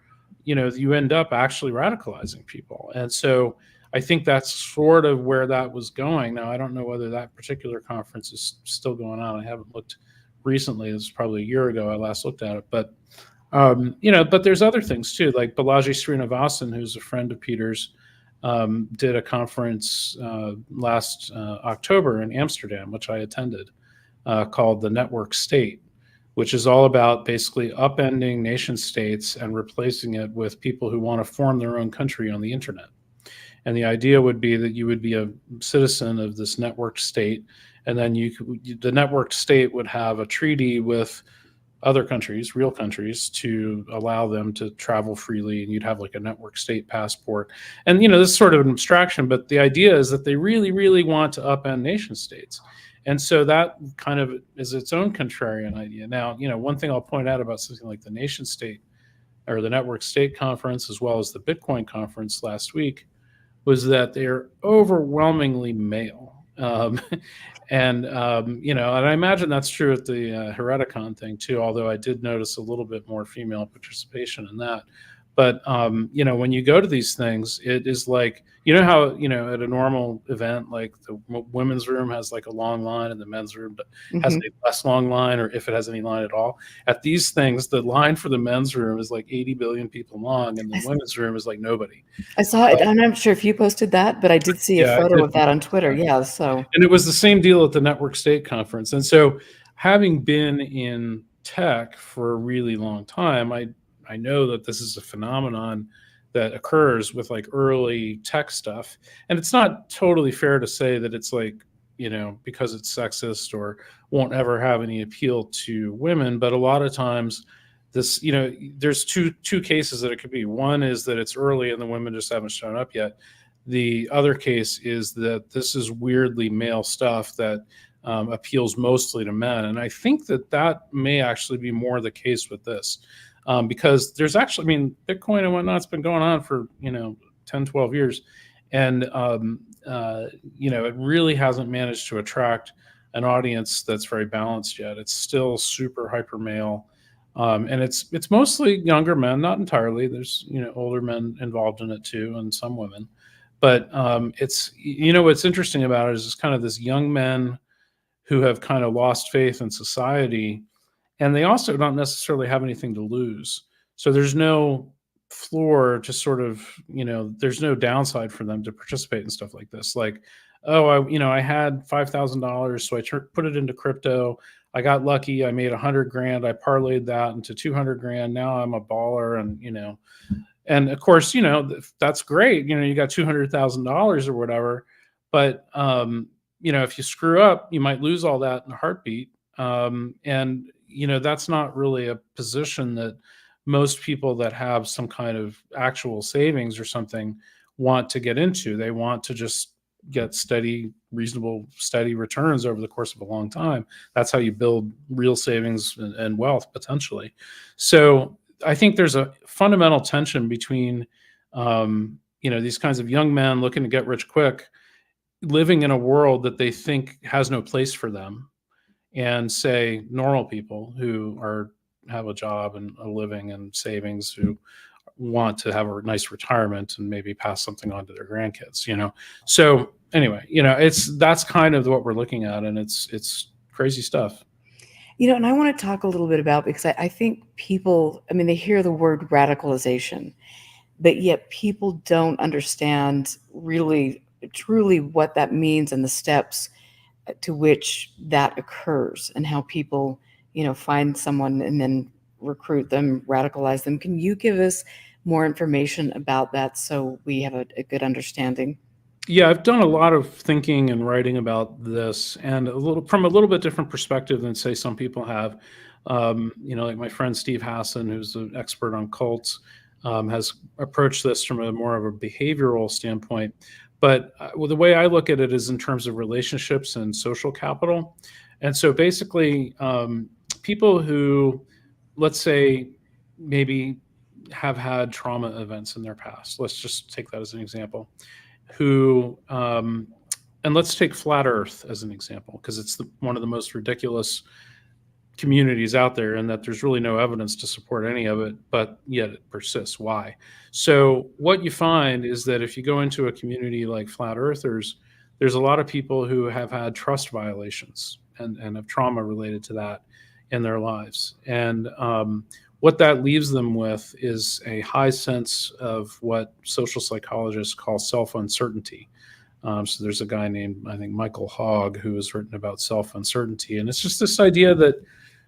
you end up actually radicalizing people. And so I think that's sort of where that was going. Now, I don't know whether that particular conference is still going on. I haven't looked recently. It was probably a year ago I last looked at it. But, but there's other things too, like Balaji Srinivasan, who's a friend of Peter's, did a conference last October in Amsterdam, which I attended, called the Network State, which is all about basically upending nation states and replacing it with people who want to form their own country on the internet. And the idea would be that you would be a citizen of this networked state, and then the networked state would have a treaty with other countries, real countries, to allow them to travel freely, and you'd have like a network state passport. And this is sort of an abstraction, but the idea is that they really, really want to upend nation states. And so that kind of is its own contrarian idea. Now, one thing I'll point out about something like the nation state or the network state conference, as well as the Bitcoin conference last week, was that they're overwhelmingly male. And I imagine that's true at the Hereticon thing too, although I did notice a little bit more female participation in that. But, when you go to these things, it is like, how, at a normal event, like the women's room has like a long line and the men's room has a less long line, or if it has any line at all. At these things, the line for the men's room is like 80 billion people long, and the women's room is like nobody. I saw it. I'm not sure if you posted that, but I did see a photo of that on Twitter. Yeah. So. And it was the same deal at the Network State Conference. And so, having been in tech for a really long time, I know that this is a phenomenon that occurs with like early tech stuff. And it's not totally fair to say that it's like, because it's sexist or won't ever have any appeal to women. But a lot of times this, there's two cases that it could be. One is that it's early and the women just haven't shown up yet. The other case is that this is weirdly male stuff that appeals mostly to men. And I think that may actually be more the case with this. Because there's actually, Bitcoin and whatnot's been going on for, 10, 12 years. And, it really hasn't managed to attract an audience that's very balanced yet. It's still super hyper male. And it's mostly younger men, not entirely. There's, older men involved in it too, and some women. But it's, what's interesting about it is it's kind of this young men who have kind of lost faith in society. And they also don't necessarily have anything to lose. So there's no floor to sort of, there's no downside for them to participate in stuff like this. Like, oh, I had $5,000, so I put it into crypto. I got lucky. I made 100 grand. I parlayed that into 200 grand. Now I'm a baller, and of course, that's great. You got $200,000 or whatever. But if you screw up, you might lose all that in a heartbeat. And that's not really a position that most people that have some kind of actual savings or something want to get into. They want to just get reasonable, steady returns over the course of a long time. That's how you build real savings and wealth potentially. So I think there's a fundamental tension between, these kinds of young men looking to get rich quick, living in a world that they think has no place for them, and say normal people who have a job and a living and savings, who want to have a nice retirement and maybe pass something on to their grandkids. So anyway, that's kind of what we're looking at, and it's crazy stuff. And I want to talk a little bit about, because I think people, they hear the word radicalization, but yet people don't understand really, truly what that means and the steps to which that occurs, and how people, find someone and then recruit them, radicalize them. Can you give us more information about that so we have a good understanding? Yeah, I've done a lot of thinking and writing about this, and from a little bit different perspective than, say, some people have. Like my friend Steve Hassan, who's an expert on cults, has approached this from more of a behavioral standpoint. But the way I look at it is in terms of relationships and social capital. And so basically, people who, let's say, maybe have had trauma events in their past, let's just take that as an example, and let's take Flat Earth as an example, because it's one of the most ridiculous communities out there, and that there's really no evidence to support any of it, but yet it persists. Why? So what you find is that if you go into a community like Flat Earthers, there's a lot of people who have had trust violations and have trauma related to that in their lives. And what that leaves them with is a high sense of what social psychologists call self-uncertainty. So there's a guy named, I think, Michael Hogg, who has written about self-uncertainty. And it's just this idea that,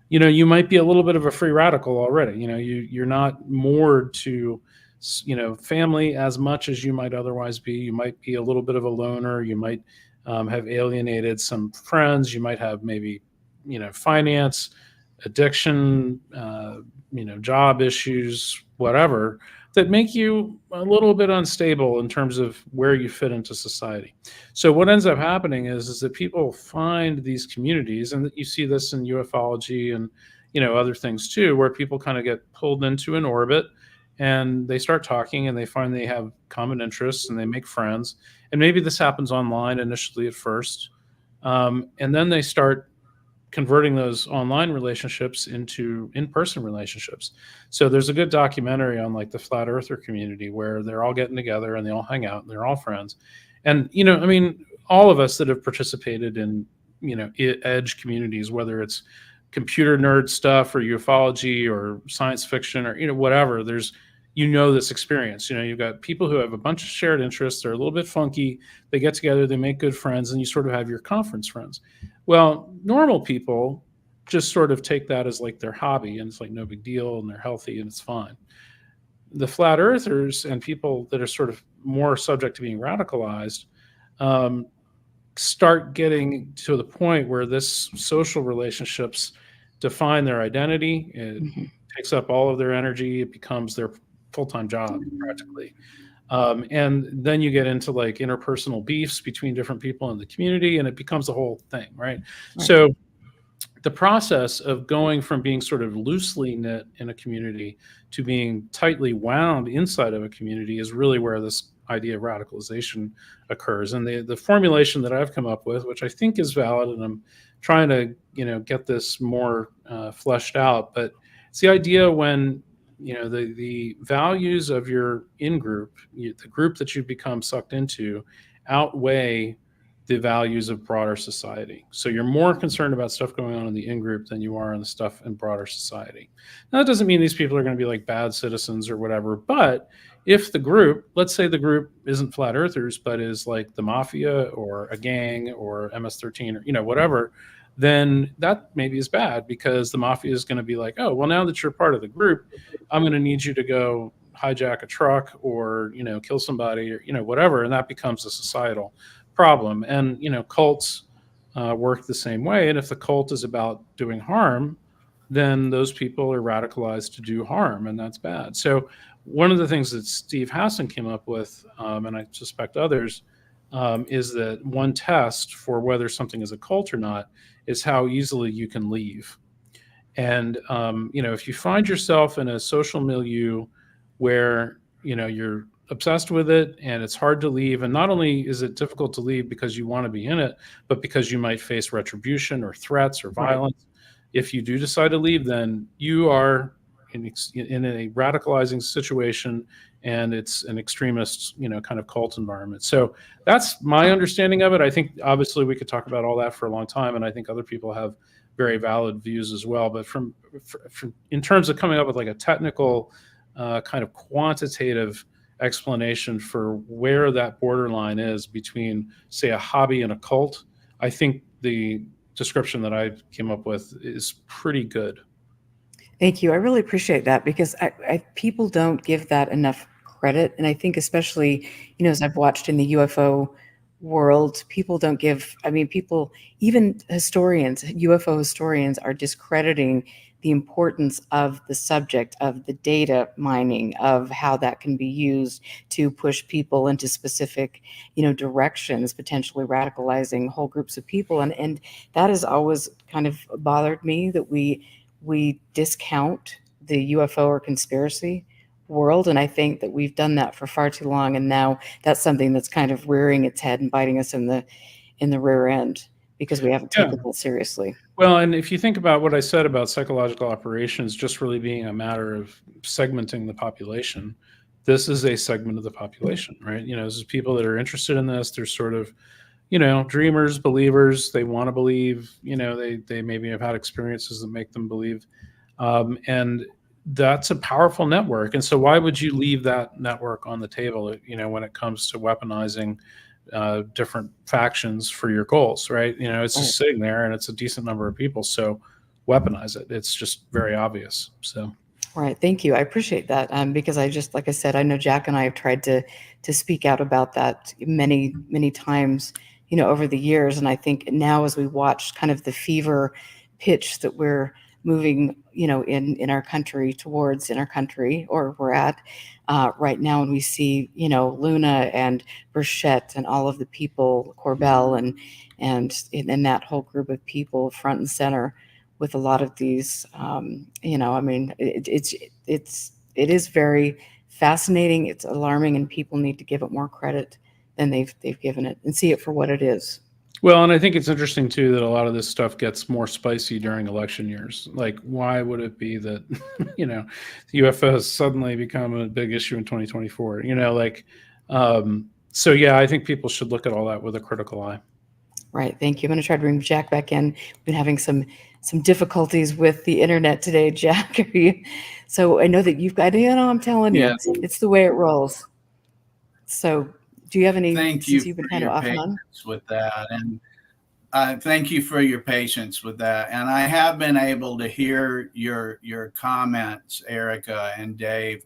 you might be a little bit of a free radical already. You're not moored to, family as much as you might otherwise be. You might be a little bit of a loner. You might have alienated some friends. You might have maybe, finance, addiction, job issues, whatever, that make you a little bit unstable in terms of where you fit into society. So what ends up happening is that people find these communities, and you see this in ufology and other things too, where people kind of get pulled into an orbit, and they start talking, and they find they have common interests, and they make friends. And maybe this happens online initially at first, and then they start converting those online relationships into in-person relationships. So there's a good documentary on like the Flat Earther community, where they're all getting together and they all hang out and they're all friends. And, all of us that have participated in, edge communities, whether it's computer nerd stuff or ufology or science fiction or, whatever, there's, this experience. You've got people who have a bunch of shared interests. They're a little bit funky. They get together, they make good friends, and you sort of have your conference friends. Well, normal people just sort of take that as like their hobby, and it's like no big deal, and they're healthy and it's fine. The Flat Earthers and people that are sort of more subject to being radicalized start getting to the point where this social relationships define their identity. It takes up all of their energy. It becomes their full-time job practically. And then you get into like interpersonal beefs between different people in the community, and it becomes a whole thing, right? So the process of going from being sort of loosely knit in a community to being tightly wound inside of a community is really where this idea of radicalization occurs. And the formulation that I've come up with, which I think is valid, and I'm trying to get this more fleshed out, but it's the idea when the values of your in-group, the group that you become sucked into, outweigh the values of broader society. So you're more concerned about stuff going on in the in-group than you are in the stuff in broader society. Now, that doesn't mean these people are going to be like bad citizens or whatever, but if the group, let's say the group isn't Flat Earthers, but is like the mafia or a gang or MS-13 or whatever, then that maybe is bad, because the mafia is going to be like, oh, well, now that you're part of the group, I'm going to need you to go hijack a truck or, kill somebody or, whatever. And that becomes a societal problem. And, cults work the same way. And if the cult is about doing harm, then those people are radicalized to do harm, and that's bad. So one of the things that Steve Hassan came up with, and I suspect others, is that one test for whether something is a cult or not is how easily you can leave. And if you find yourself in a social milieu where you're obsessed with it and it's hard to leave, and not only is it difficult to leave because you want to be in it, but because you might face retribution or threats or Right. violence, if you do decide to leave, then you are in a radicalizing situation, and it's an extremist, kind of cult environment. So that's my understanding of it. I think obviously we could talk about all that for a long time, and I think other people have very valid views as well. But from in terms of coming up with like a technical kind of quantitative explanation for where that borderline is between, say, a hobby and a cult, I think the description that I came up with is pretty good. Thank you. I really appreciate that because people don't give that enough credit. And I think especially, as I've watched in the UFO world, people don't give, people, even historians, UFO historians are discrediting the importance of the subject, of the data mining, of how that can be used to push people into specific, directions, potentially radicalizing whole groups of people. And that has always kind of bothered me, that we discount the UFO or conspiracy world. And I think that we've done that for far too long. And now that's something that's kind of rearing its head and biting us in the rear end because we haven't taken it seriously. Well, and if you think about what I said about psychological operations just really being a matter of segmenting the population, this is a segment of the population, right? This is people that are interested in this. They're sort of, dreamers, believers. They want to believe, they maybe have had experiences that make them believe. And that's a powerful network. And so why would you leave that network on the table, when it comes to weaponizing different factions for your goals, right? It's just sitting there, and it's a decent number of people. So weaponize it. It's just very obvious. So. Right. Thank you. I appreciate that. Because like I said, I know Jack and I have tried to speak out about that many, many times, over the years. And I think now, as we watch kind of the fever pitch that we're moving, in our country towards, or we're at right now, and we see, Luna and Burchett and all of the people, Corbell and that whole group of people front and center with a lot of these, it is very fascinating. It's alarming, and people need to give it more credit than they've given it and see it for what it is. Well, and I think it's interesting too that a lot of this stuff gets more spicy during election years. Like, why would it be that, UFOs suddenly become a big issue in 2024? So yeah, I think people should look at all that with a critical eye. Right. Thank you. I'm going to try to bring Jack back in. We've been having some difficulties with the internet today, Jack. So I know that you've got, I'm telling you, it's the way it rolls. So do you have any? Thank you for your patience with that, and thank you for your patience with that. And I have been able to hear your comments, Erica and Dave,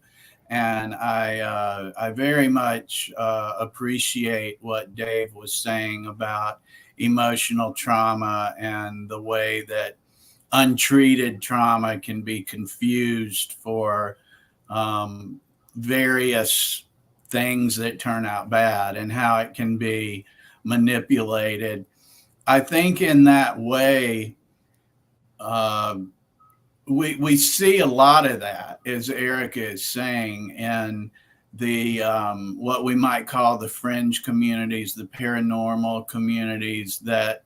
and I very much appreciate what Dave was saying about emotional trauma and the way that untreated trauma can be confused for various things that turn out bad, and how it can be manipulated. I think in that way, we see a lot of that, as Erica is saying, in the what we might call the fringe communities, the paranormal communities, that,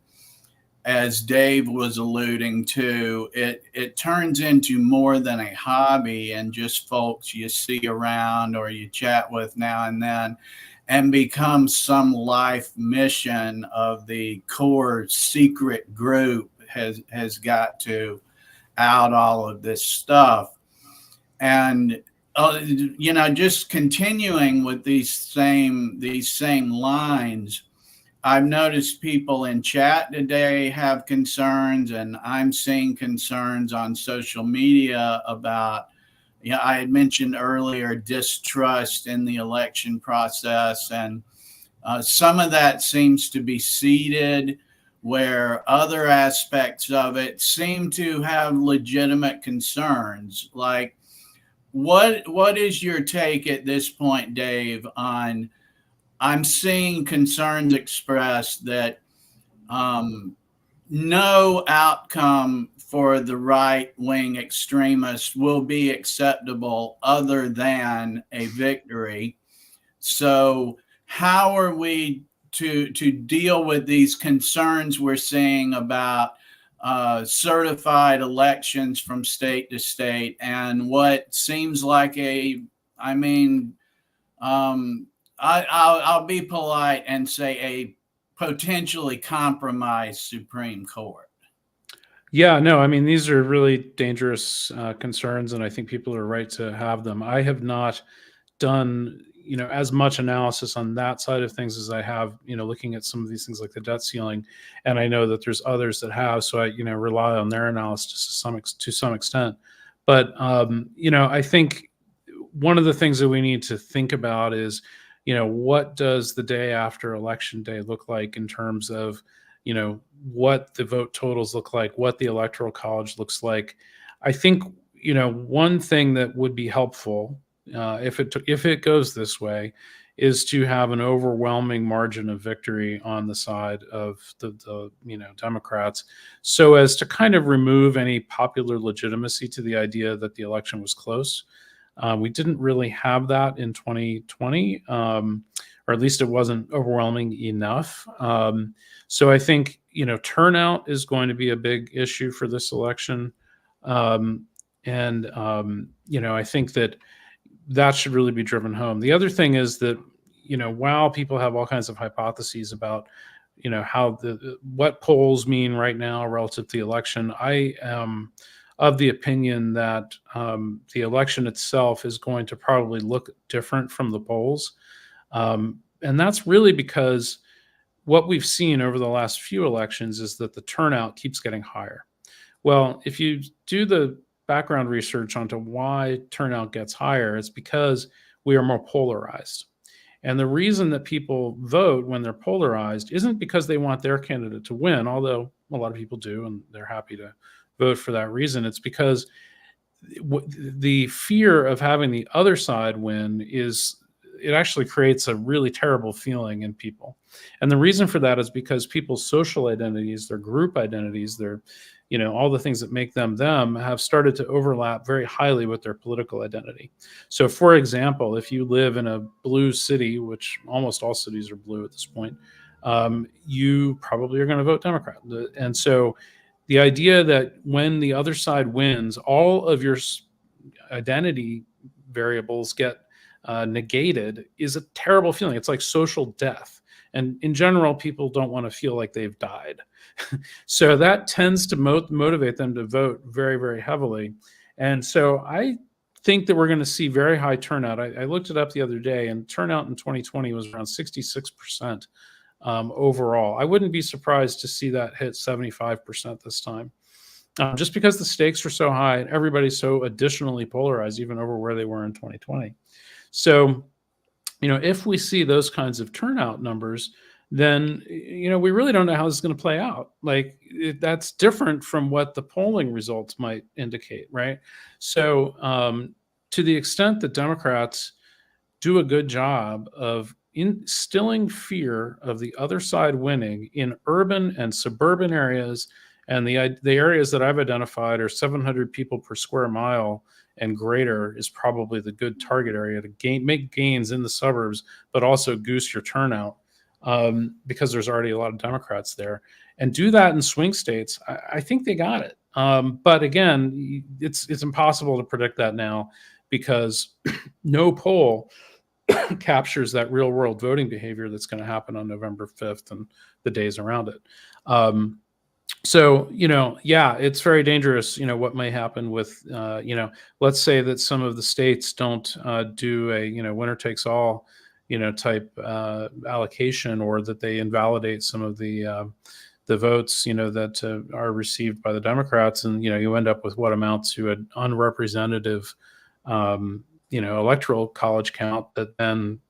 as Dave was alluding to, it turns into more than a hobby and just folks you see around or you chat with now and then, and becomes some life mission of the core secret group has got to out all of this stuff. And just continuing with these same lines, I've noticed people in chat today have concerns, and I'm seeing concerns on social media about, I had mentioned earlier, distrust in the election process. And some of that seems to be seeded, where other aspects of it seem to have legitimate concerns. Like, what is your take at this point, Dave, on I'm seeing concerns expressed that no outcome for the right-wing extremists will be acceptable other than a victory. So how are we to deal with these concerns we're seeing about certified elections from state to state and what seems like I mean, I'll be polite and say a potentially compromised Supreme Court? Yeah, no, I mean, these are really dangerous concerns, and I think people are right to have them. I have not done, as much analysis on that side of things as I have, looking at some of these things like the debt ceiling. And I know that there's others that have, so I, rely on their analysis to some extent. But, I think one of the things that we need to think about is, what does the day after election day look like in terms of, what the vote totals look like, what the electoral college looks like. I think, one thing that would be helpful, if it goes this way, is to have an overwhelming margin of victory on the side of the Democrats, so as to kind of remove any popular legitimacy to the idea that the election was close. We didn't really have that in 2020, or at least it wasn't overwhelming enough. So I think turnout is going to be a big issue for this election, and I think that should really be driven home. The other thing is that while people have all kinds of hypotheses about how what polls mean right now relative to the election, I am of the opinion that the election itself is going to probably look different from the polls, and that's really because what we've seen over the last few elections is that the turnout keeps getting higher. Well, if you do the background research onto why turnout gets higher, it's because we are more polarized. And the reason that people vote when they're polarized isn't because they want their candidate to win, although a lot of people do, and they're happy to vote for that reason. It's because the fear of having the other side win it actually creates a really terrible feeling in people. And the reason for that is because people's social identities, their group identities, their all the things that make them have started to overlap very highly with their political identity. So for example, if you live in a blue city, which almost all cities are blue at this point, you probably are going to vote Democrat. And so the idea that when the other side wins, all of your identity variables get negated is a terrible feeling. It's like social death. And in general, people don't want to feel like they've died. So that tends to motivate them to vote very, very heavily. And so I think that we're going to see very high turnout. I looked it up the other day, and turnout in 2020 was around 66% overall. I wouldn't be surprised to see that hit 75% this time. Just because the stakes are so high and everybody's so additionally polarized, even over where they were in 2020. So, if we see those kinds of turnout numbers, then, we really don't know how this is going to play out. Like, that's different from what the polling results might indicate, right? So, to the extent that Democrats do a good job of instilling fear of the other side winning in urban and suburban areas, and the areas that I've identified are 700 people per square mile and greater is probably the good target area to make gains in the suburbs, but also goose your turnout, because there's already a lot of Democrats there. And do that in swing states, I think they got it. But again, it's impossible to predict that now, because no poll captures that real world voting behavior that's going to happen on November 5th and the days around it. So, yeah, it's very dangerous, what may happen with, let's say that some of the states don't do a, winner takes all, type allocation, or that they invalidate some of the votes, that are received by the Democrats. And, you end up with what amounts to an unrepresentative, electoral college count that then,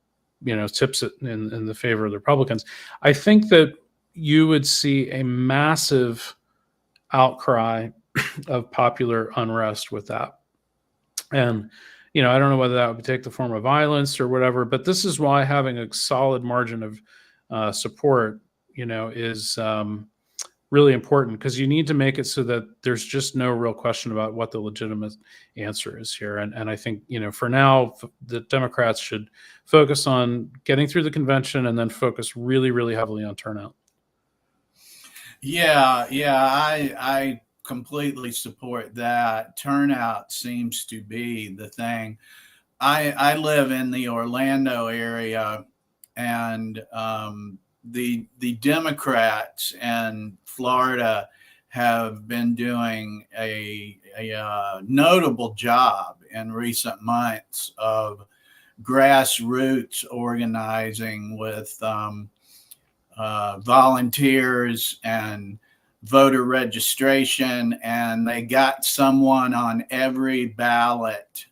tips it in the favor of the Republicans. I think that you would see a massive outcry of popular unrest with that. And, I don't know whether that would take the form of violence or whatever, but this is why having a solid margin of support, is really important, because you need to make it so that there's just no real question about what the legitimate answer is here. And I think, for now, the Democrats should focus on getting through the convention and then focus really, really heavily on turnout. Yeah, I completely support that. Turnout seems to be the thing. I live in the Orlando area, and the Democrats in Florida have been doing a notable job in recent months of grassroots organizing with volunteers and voter registration, and they got someone on every ballot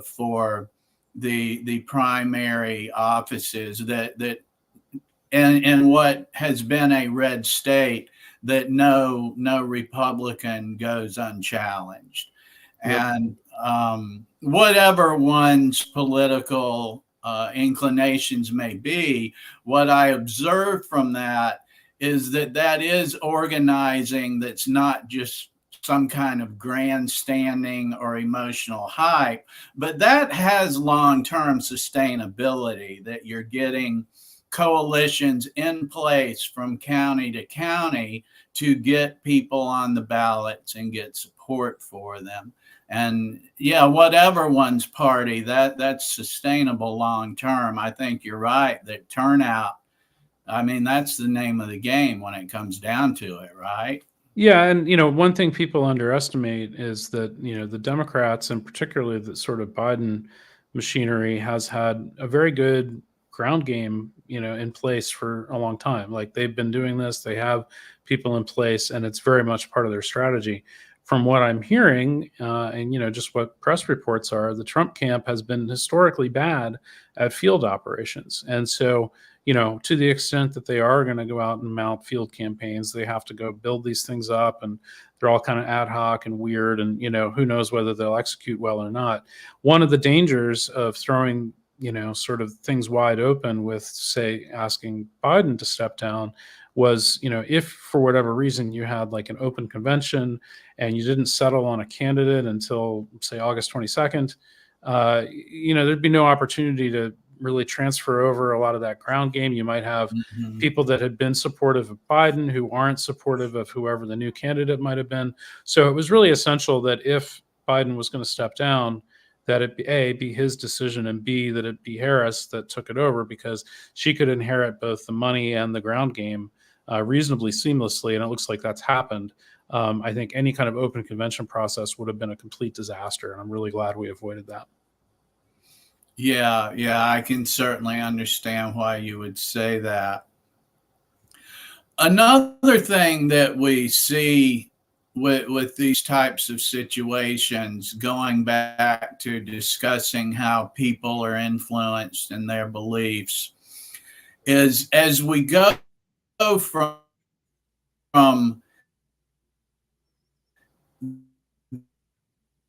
for the primary offices that in what has been a red state, that no Republican goes unchallenged. Yep. And whatever one's political inclinations may be, what I observe from that is that is organizing that's not just some kind of grandstanding or emotional hype, but that has long-term sustainability, that you're getting coalitions in place from county to county to get people on the ballots and get support for them. And yeah, whatever one's party, that's sustainable long term. I think you're right that turnout, I mean, that's the name of the game when it comes down to it, right? Yeah, and one thing people underestimate is that the Democrats, and particularly the sort of Biden machinery, has had a very good ground game, in place for a long time. Like, they've been doing this, they have people in place, and it's very much part of their strategy. From what I'm hearing, and just what press reports are, the Trump camp has been historically bad at field operations, and so to the extent that they are going to go out and mount field campaigns, they have to go build these things up, and they're all kind of ad hoc and weird, and who knows whether they'll execute well or not. One of the dangers of throwing sort of things wide open with, say, asking Biden to step down was, if for whatever reason you had like an open convention and you didn't settle on a candidate until, say, August 22nd, there'd be no opportunity to really transfer over a lot of that ground game. You might have people that had been supportive of Biden who aren't supportive of whoever the new candidate might have been. So it was really essential that if Biden was going to step down, that it be A, be his decision, and B, that it be Harris that took it over, because she could inherit both the money and the ground game reasonably seamlessly, and it looks like that's happened. I think any kind of open convention process would have been a complete disaster, and I'm really glad we avoided that. Yeah, I can certainly understand why you would say that. Another thing that we see with these types of situations, going back to discussing how people are influenced in their beliefs, is as we go from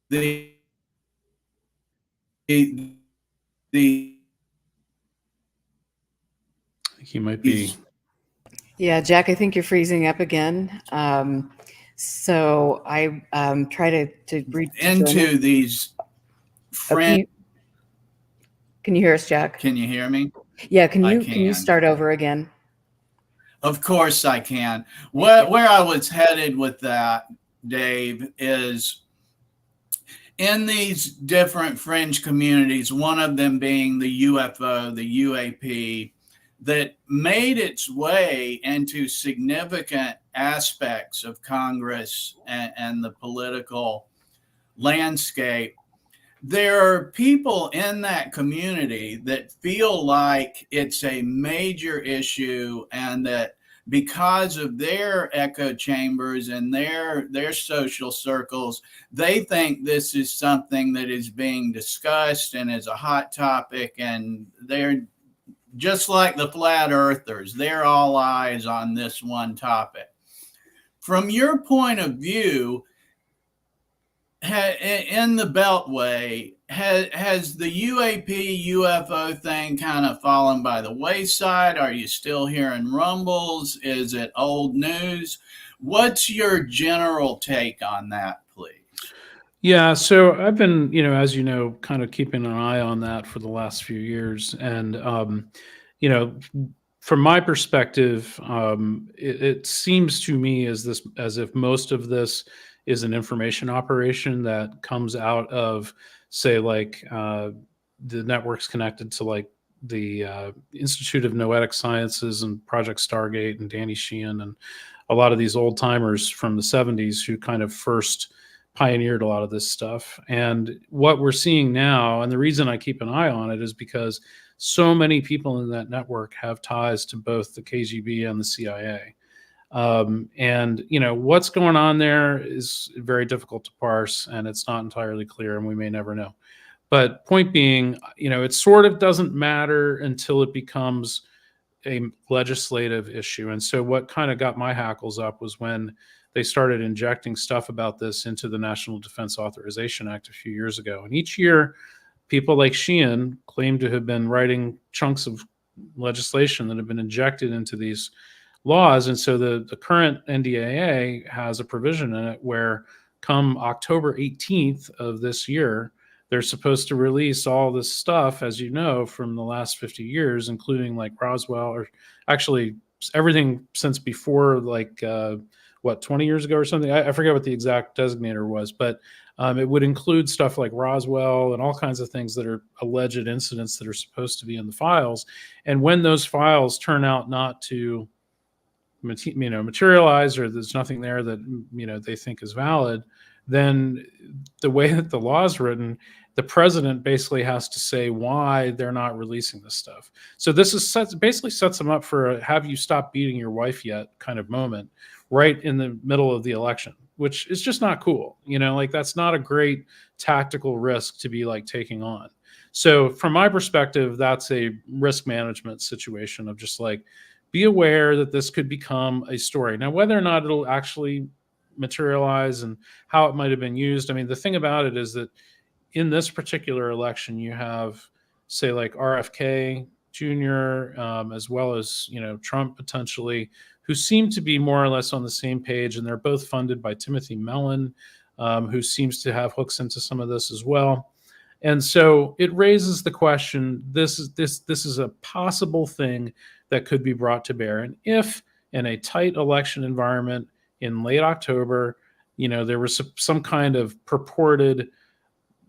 the He might be. Yeah, Jack, I think you're freezing up again. So I try to read into these friends. Can you hear us, Jack? Can you hear me? Yeah, can you start over again? Of course I can. Where I was headed with that, Dave, is in these different fringe communities, one of them being the UFO, the UAP, that made its way into significant aspects of Congress and the political landscape. There are people in that community that feel like it's a major issue, and that because of their echo chambers and their social circles, they think this is something that is being discussed and is a hot topic, and they're just like the flat earthers. They're all eyes on this one topic. From your point of view, in the Beltway, has the UAP UFO thing kind of fallen by the wayside? Are you still hearing rumbles? Is it old news? What's your general take on that, please? Yeah, so I've been, as you know, kind of keeping an eye on that for the last few years, and you know, from my perspective, it seems to me as if most of this is an information operation that comes out of, say, like the networks connected to like the Institute of Noetic Sciences and Project Stargate and Danny Sheehan and a lot of these old timers from the 70s who kind of first pioneered a lot of this stuff. And what we're seeing now, and the reason I keep an eye on it is because so many people in that network have ties to both the KGB and the CIA. And what's going on there is very difficult to parse, and it's not entirely clear, and we may never know. But point being, it sort of doesn't matter until it becomes a legislative issue. And so what kind of got my hackles up was when they started injecting stuff about this into the National Defense Authorization Act a few years ago. And each year, people like Sheehan claim to have been writing chunks of legislation that have been injected into these laws. And so the current NDAA has a provision in it where come October 18th of this year, they're supposed to release all this stuff, as you know, from the last 50 years, including like Roswell, or actually everything since before, like, 20 years ago or something. I forget what the exact designator was, but it would include stuff like Roswell and all kinds of things that are alleged incidents that are supposed to be in the files. And when those files turn out not to materialize, or there's nothing there that they think is valid, then the way that the law is written, the president basically has to say why they're not releasing this stuff. So this basically sets them up for a "have you stopped beating your wife yet" kind of moment right in the middle of the election, which is just not cool. Like, that's not a great tactical risk to be like taking on. So from my perspective, that's a risk management situation of just like, be aware that this could become a story. Now, whether or not it'll actually materialize and how it might have been used, I mean, the thing about it is that in this particular election, you have, say, like RFK Jr., as well as, Trump potentially, who seem to be more or less on the same page. And they're both funded by Timothy Mellon, who seems to have hooks into some of this as well. And so it raises the question, this is a possible thing that could be brought to bear. And if in a tight election environment in late October, there was some kind of purported,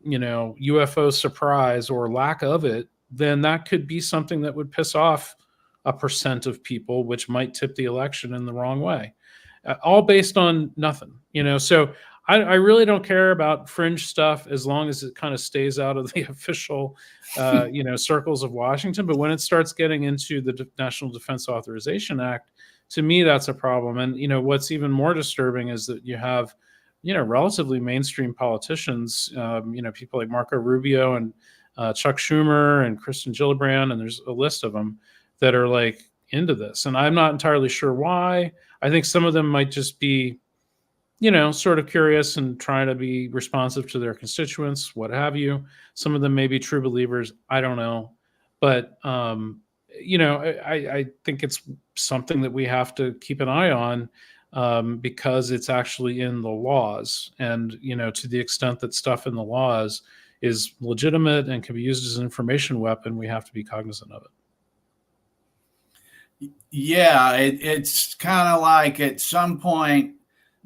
UFO surprise or lack of it, then that could be something that would piss off a percent of people, which might tip the election in the wrong way. All based on nothing, So I really don't care about fringe stuff as long as it kind of stays out of the official, circles of Washington. But when it starts getting into the National Defense Authorization Act, to me, that's a problem. And, what's even more disturbing is that you have, relatively mainstream politicians, people like Marco Rubio and Chuck Schumer and Kristen Gillibrand, and there's a list of them that are like into this. And I'm not entirely sure why. I think some of them might just be, sort of curious and trying to be responsive to their constituents, what have you. Some of them may be true believers. I don't know. But, I think it's something that we have to keep an eye on, because it's actually in the laws. And, to the extent that stuff in the laws is legitimate and can be used as an information weapon, we have to be cognizant of it. Yeah, it's kind of like at some point,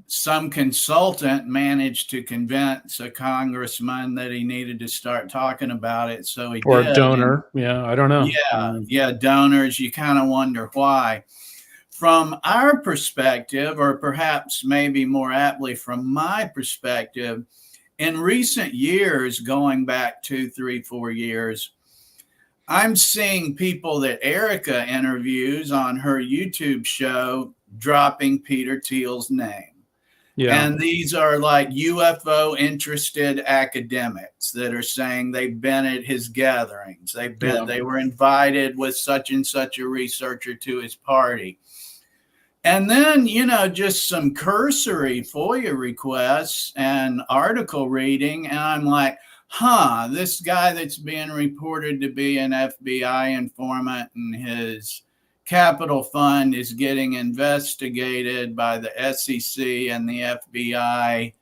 some consultant managed to convince a congressman that he needed to start talking about it. So he or did. A donor. Yeah, I don't know. Yeah, donors. You kind of wonder why. From our perspective, or perhaps maybe more aptly from my perspective, in recent years, going back 2, 3, 4 years, I'm seeing people that Erica interviews on her YouTube show dropping Peter Thiel's name. Yeah. And these are like UFO interested academics that are saying they've been at his gatherings. They were invited with such and such a researcher to his party. And then, just some cursory FOIA requests and article reading. And I'm like, this guy that's being reported to be an FBI informant and his capital fund is getting investigated by the SEC and the FBI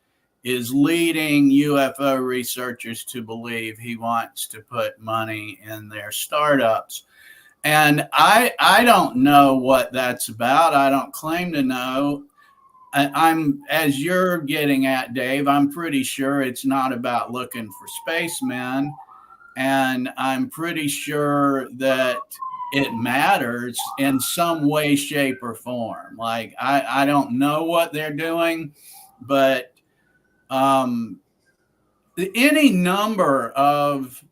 is leading UFO researchers to believe he wants to put money in their startups. And I don't know what that's about. I don't claim to know. I'm, as you're getting at, Dave, I'm pretty sure it's not about looking for spacemen. And I'm pretty sure that it matters in some way, shape, or form. Like, I don't know what they're doing, but any number of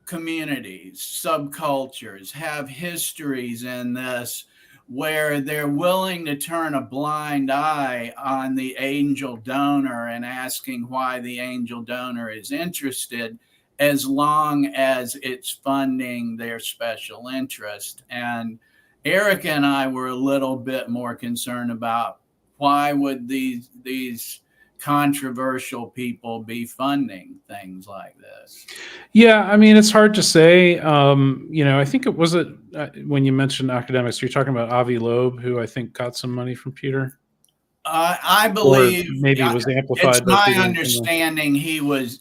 communities, subcultures have histories in this where they're willing to turn a blind eye on the angel donor and asking why the angel donor is interested, as long as it's funding their special interest. And Erica and I were a little bit more concerned about why would these controversial people be funding things like this. Yeah, I mean, it's hard to say. I think it was when you mentioned academics, you're talking about Avi Loeb, who I think got some money from Peter. I Or believe maybe it was amplified. it's my understanding he was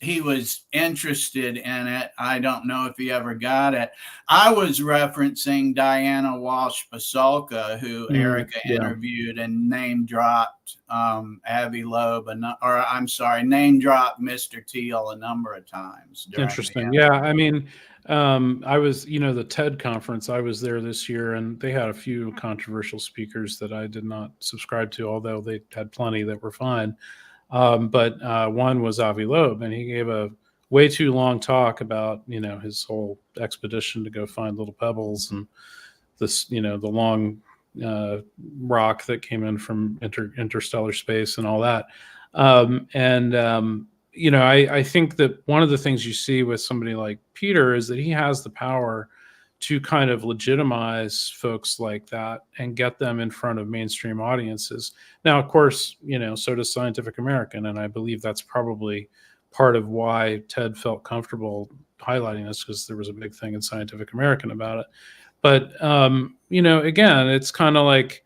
interested in it. I don't know if he ever got it. I was referencing Diana Walsh Pasulka, who Erica interviewed and name dropped Avi Loeb, name dropped Mr. Teal a number of times. Interesting. Yeah, I mean, I was, the TED conference, I was there this year, and they had a few controversial speakers that I did not subscribe to, although they had plenty that were fine. But one was Avi Loeb, and he gave a way too long talk about, his whole expedition to go find little pebbles and this, the long rock that came in from interstellar space and all that. I think that one of the things you see with somebody like Peter is that he has the power to kind of legitimize folks like that and get them in front of mainstream audiences. Now, of course, so does Scientific American. And I believe that's probably part of why Ted felt comfortable highlighting this, because there was a big thing in Scientific American about it. But, again, it's kind of like,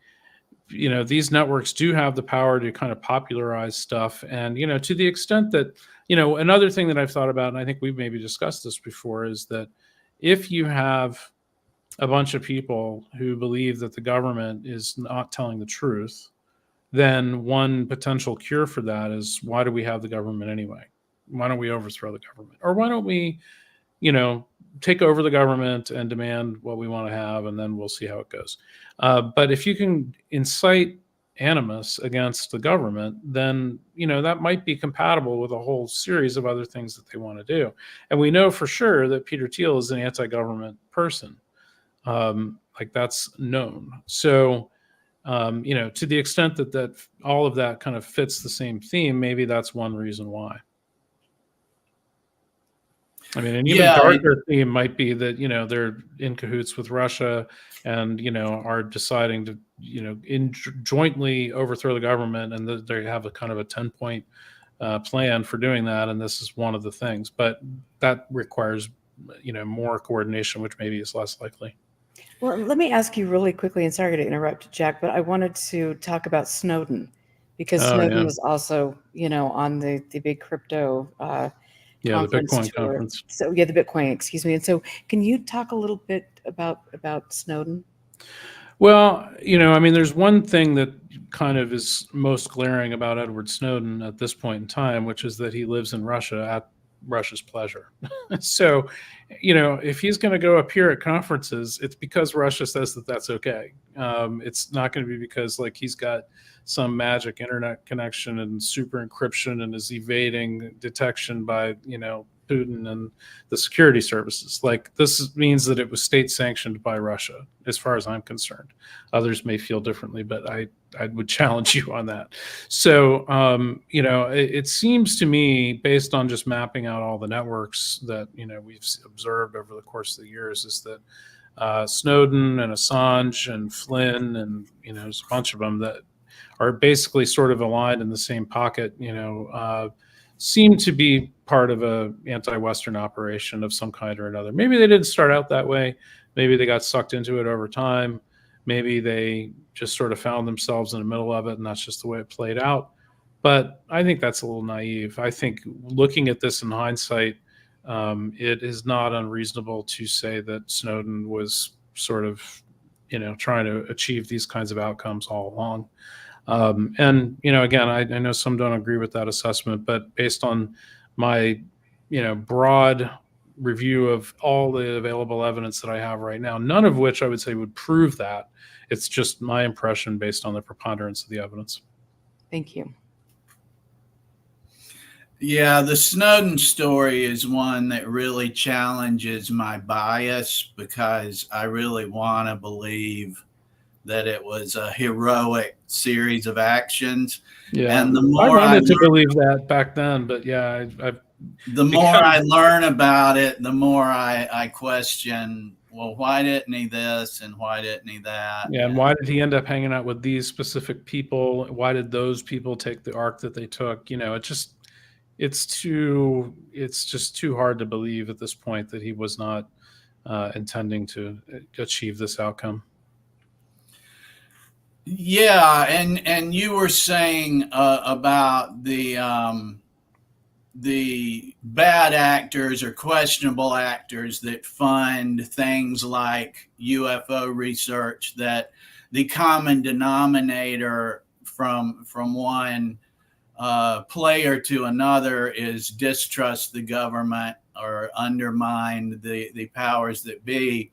these networks do have the power to kind of popularize stuff. And, to the extent that, another thing that I've thought about, and I think we've maybe discussed this before, is that if you have a bunch of people who believe that the government is not telling the truth, then one potential cure for that is, why do we have the government anyway? Why don't we overthrow the government? Or why don't we, take over the government and demand what we want to have, and then we'll see how it goes. But if you can incite animus against the government, then, that might be compatible with a whole series of other things that they want to do. And we know for sure that Peter Thiel is an anti-government person. Like, that's known. So, to the extent that all of that kind of fits the same theme, maybe that's one reason why. I mean, an even darker theme might be that, they're in cahoots with Russia and, are deciding to, jointly overthrow the government, and they have a kind of a 10-point plan for doing that. And this is one of the things, but that requires, more coordination, which maybe is less likely. Well, let me ask you really quickly, and sorry to interrupt, Jack, but I wanted to talk about Snowden, because Snowden was also, on the big crypto the Bitcoin tour. conference. So the Bitcoin, excuse me. And so can you talk a little bit about Snowden? Well, there's one thing that kind of is most glaring about Edward Snowden at this point in time, which is that he lives in Russia at Russia's pleasure. So, if he's going to go appear at conferences, it's because Russia says that that's okay. It's not going to be because he's got some magic internet connection and super encryption and is evading detection by, Putin and the security services. This means that it was state sanctioned by Russia, as far as I'm concerned. Others may feel differently, but I would challenge you on that. So, it seems to me, based on just mapping out all the networks that, we've observed over the course of the years, is that Snowden and Assange and Flynn, and there's a bunch of them that are basically sort of aligned in the same pocket. Seem to be part of a anti-Western operation of some kind or another. Maybe they didn't start out that way. Maybe they got sucked into it over time. Maybe they just sort of found themselves in the middle of it, and that's just the way it played out. But I think that's a little naive. I think looking at this in hindsight, it is not unreasonable to say that Snowden was sort of, trying to achieve these kinds of outcomes all along. And, again, I know some don't agree with that assessment, but based on my, broad review of all the available evidence that I have right now, none of which I would say would prove that. It's just my impression based on the preponderance of the evidence. Thank you. Yeah, the Snowden story is one that really challenges my bias, because I really want to believe that it was a heroic series of actions. Yeah, and the I more wanted to believe that back then, but yeah, the more I learn about it, the more I question, well, why didn't he this and why didn't he that? Yeah, and why did he end up hanging out with these specific people? Why did those people take the arc that they took? It's just too hard to believe at this point that he was not intending to achieve this outcome. Yeah, and you were saying about the bad actors or questionable actors that fund things like UFO research, that the common denominator from one player to another is distrust the government or undermine the powers that be.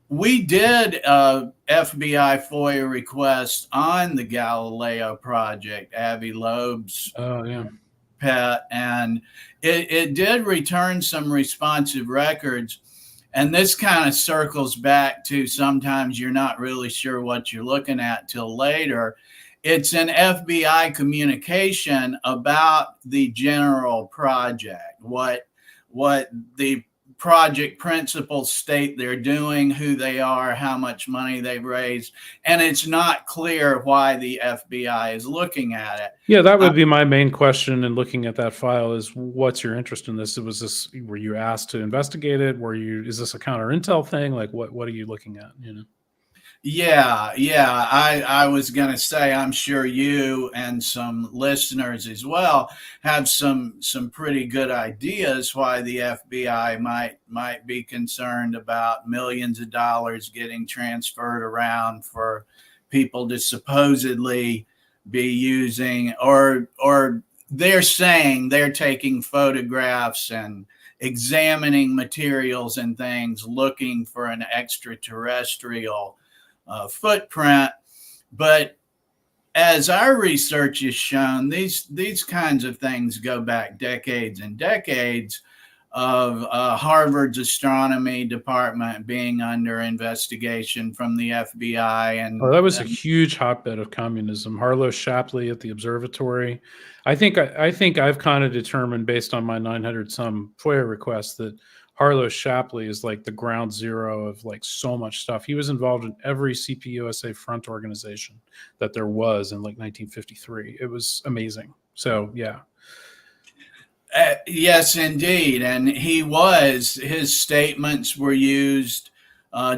We did FBI FOIA request on the Galileo project, Avi Loeb's pet, and it did return some responsive records. And this kind of circles back to sometimes you're not really sure what you're looking at till later. It's an FBI communication about the general project, what the project principals state they're doing, who they are, how much money they've raised, and it's not clear why the FBI is looking at it. Yeah, that would be my main question in looking at that file is, what's your interest in this? Were you asked to investigate it? Is this a counter intel thing? Like what are you looking at? Yeah. I was going to say, I'm sure you and some listeners as well have some pretty good ideas why the FBI might be concerned about millions of dollars getting transferred around for people to supposedly be using, or they're saying they're taking photographs and examining materials and things looking for an extraterrestrial footprint. But as our research has shown, these kinds of things go back decades and decades of Harvard's astronomy department being under investigation from the FBI. And that was a huge hotbed of communism. Harlow Shapley at the observatory. I think I've kind of determined, based on my 900 some FOIA requests, that Harlow Shapley is like the ground zero of like so much stuff. He was involved in every CPUSA front organization that there was in like 1953. It was amazing. So yeah. Yes, indeed. And his statements were used,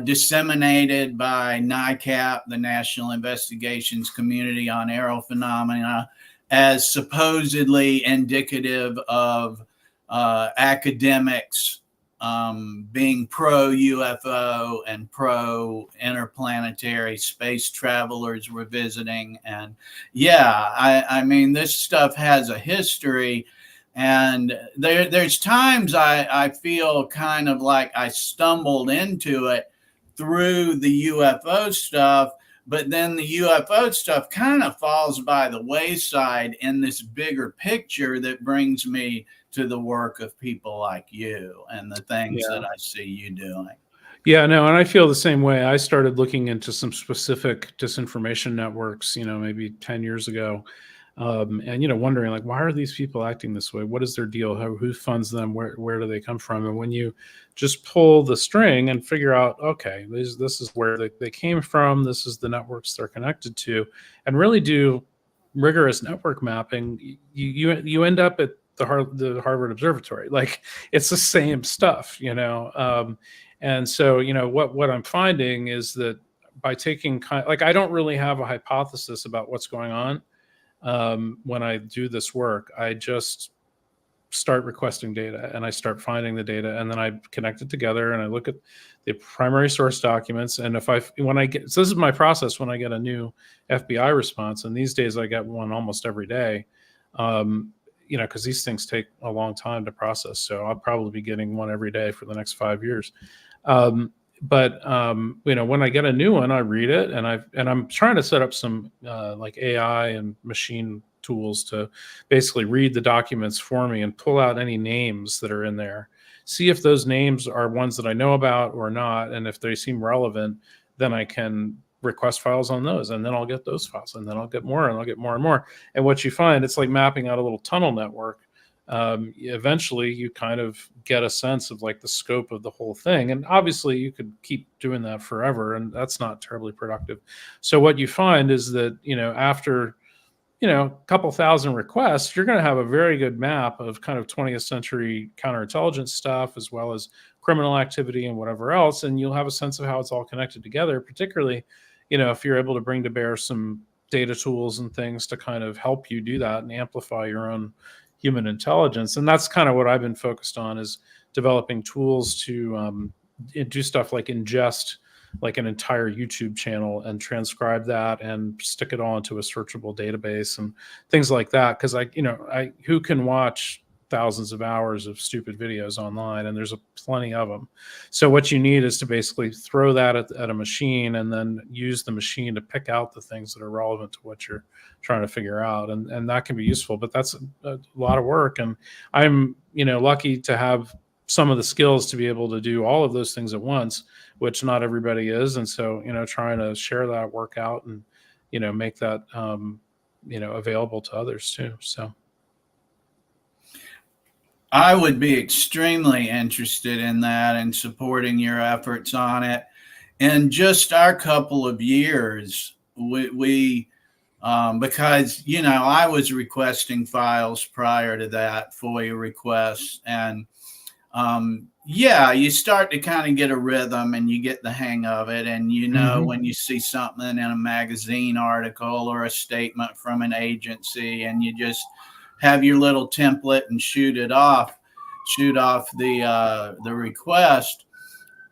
disseminated by NICAP, the National Investigations Community on Aerial Phenomena, as supposedly indicative of academics being pro-UFO and pro-interplanetary space travelers were visiting. And yeah, I mean, this stuff has a history. And there's times I feel kind of like I stumbled into it through the UFO stuff, but then the UFO stuff kind of falls by the wayside in this bigger picture that brings me to the work of people like you and the things that I see you doing. Yeah, no, and I feel the same way. I started looking into some specific disinformation networks, maybe 10 years ago. and wondering like, why are these people acting this way? What is their deal? Who funds them? Where do they come from? And when you just pull the string and figure out, okay, this is where they came from. This is the networks they're connected to, and really do rigorous network mapping, you end up at the Harvard Observatory. Like, it's the same stuff, and so what I'm finding is that by taking like, I don't really have a hypothesis about what's going on when I do this work. I just start requesting data and I start finding the data, and then I connect it together and I look at the primary source documents. And so this is my process when I get a new FBI response, and these days I get one almost every day, because these things take a long time to process. So I'll probably be getting one every day for the next 5 years. But when I get a new one, I read it, and I'm trying to set up some like AI and machine tools to basically read the documents for me and pull out any names that are in there, see if those names are ones that I know about or not, and if they seem relevant, then I can request files on those, and then I'll get those files, and then I'll get more, and I'll get more and more. And what you find, it's like mapping out a little tunnel network. Eventually you kind of get a sense of like the scope of the whole thing. And obviously you could keep doing that forever, and that's not terribly productive. So what you find is that, after, a couple thousand requests, you're going to have a very good map of kind of 20th century counterintelligence stuff, as well as criminal activity and whatever else. And you'll have a sense of how it's all connected together, particularly, if you're able to bring to bear some data tools and things to kind of help you do that and amplify your own human intelligence. And that's kind of what I've been focused on, is developing tools to do stuff like ingest like an entire YouTube channel and transcribe that and stick it all into a searchable database and things like that. Because who can watch thousands of hours of stupid videos online, and there's plenty of them. So what you need is to basically throw that at a machine, and then use the machine to pick out the things that are relevant to what you're trying to figure out. And that can be useful, but that's a lot of work. And I'm, lucky to have some of the skills to be able to do all of those things at once, which not everybody is. And so, trying to share that work out and, make that, available to others too. So I would be extremely interested in that and supporting your efforts on it. In just our couple of years, we because, I was requesting files prior to that, FOIA requests. And you start to kind of get a rhythm, and you get the hang of it. And, when you see something in a magazine article or a statement from an agency, and you just have your little template and shoot off the request,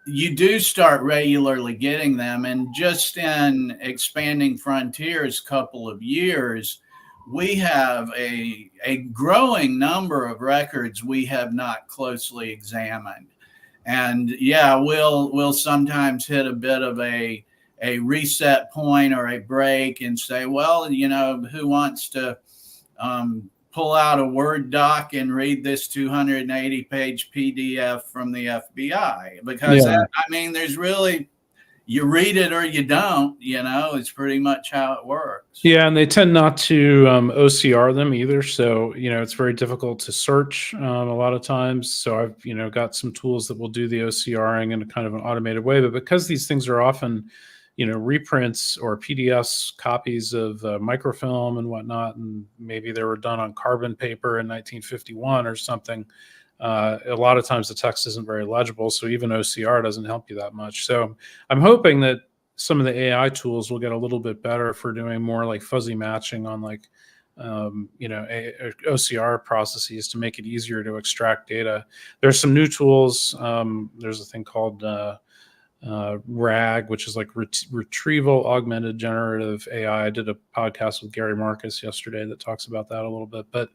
you do start regularly getting them. And just in Expanding Frontiers couple of years, we have a growing number of records we have not closely examined. And we'll sometimes hit a bit of a reset point or a break and say, well, who wants to pull out a Word doc and read this 280-page PDF from the FBI? Because there's really, you read it or you don't, it's pretty much how it works. Yeah, and they tend not to OCR them either. So, it's very difficult to search a lot of times. So I've, got some tools that will do the OCRing in a kind of an automated way. But because these things are often, reprints or PDFs, copies of microfilm and whatnot, and maybe they were done on carbon paper in 1951 or something, a lot of times the text isn't very legible. So even OCR doesn't help you that much. So I'm hoping that some of the AI tools will get a little bit better for doing more like fuzzy matching on like, OCR processes to make it easier to extract data. There's some new tools. There's a thing called RAG, which is like retrieval augmented generative AI. I did a podcast with Gary Marcus yesterday that talks about that a little bit. But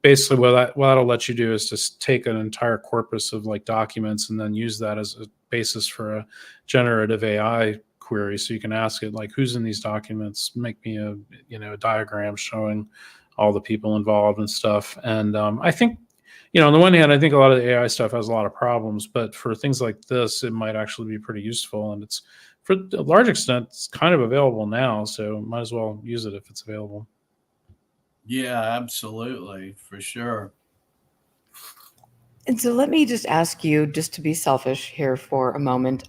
basically what that'll let you do is just take an entire corpus of like documents and then use that as a basis for a generative AI query. So you can ask it like, who's in these documents? Make me a diagram showing all the people involved and stuff. And I think, on the one hand, I think a lot of the AI stuff has a lot of problems, but for things like this, it might actually be pretty useful. And it's, for a large extent, it's kind of available now. So might as well use it if it's available. Yeah, absolutely, for sure. And so let me just ask you, just to be selfish here for a moment,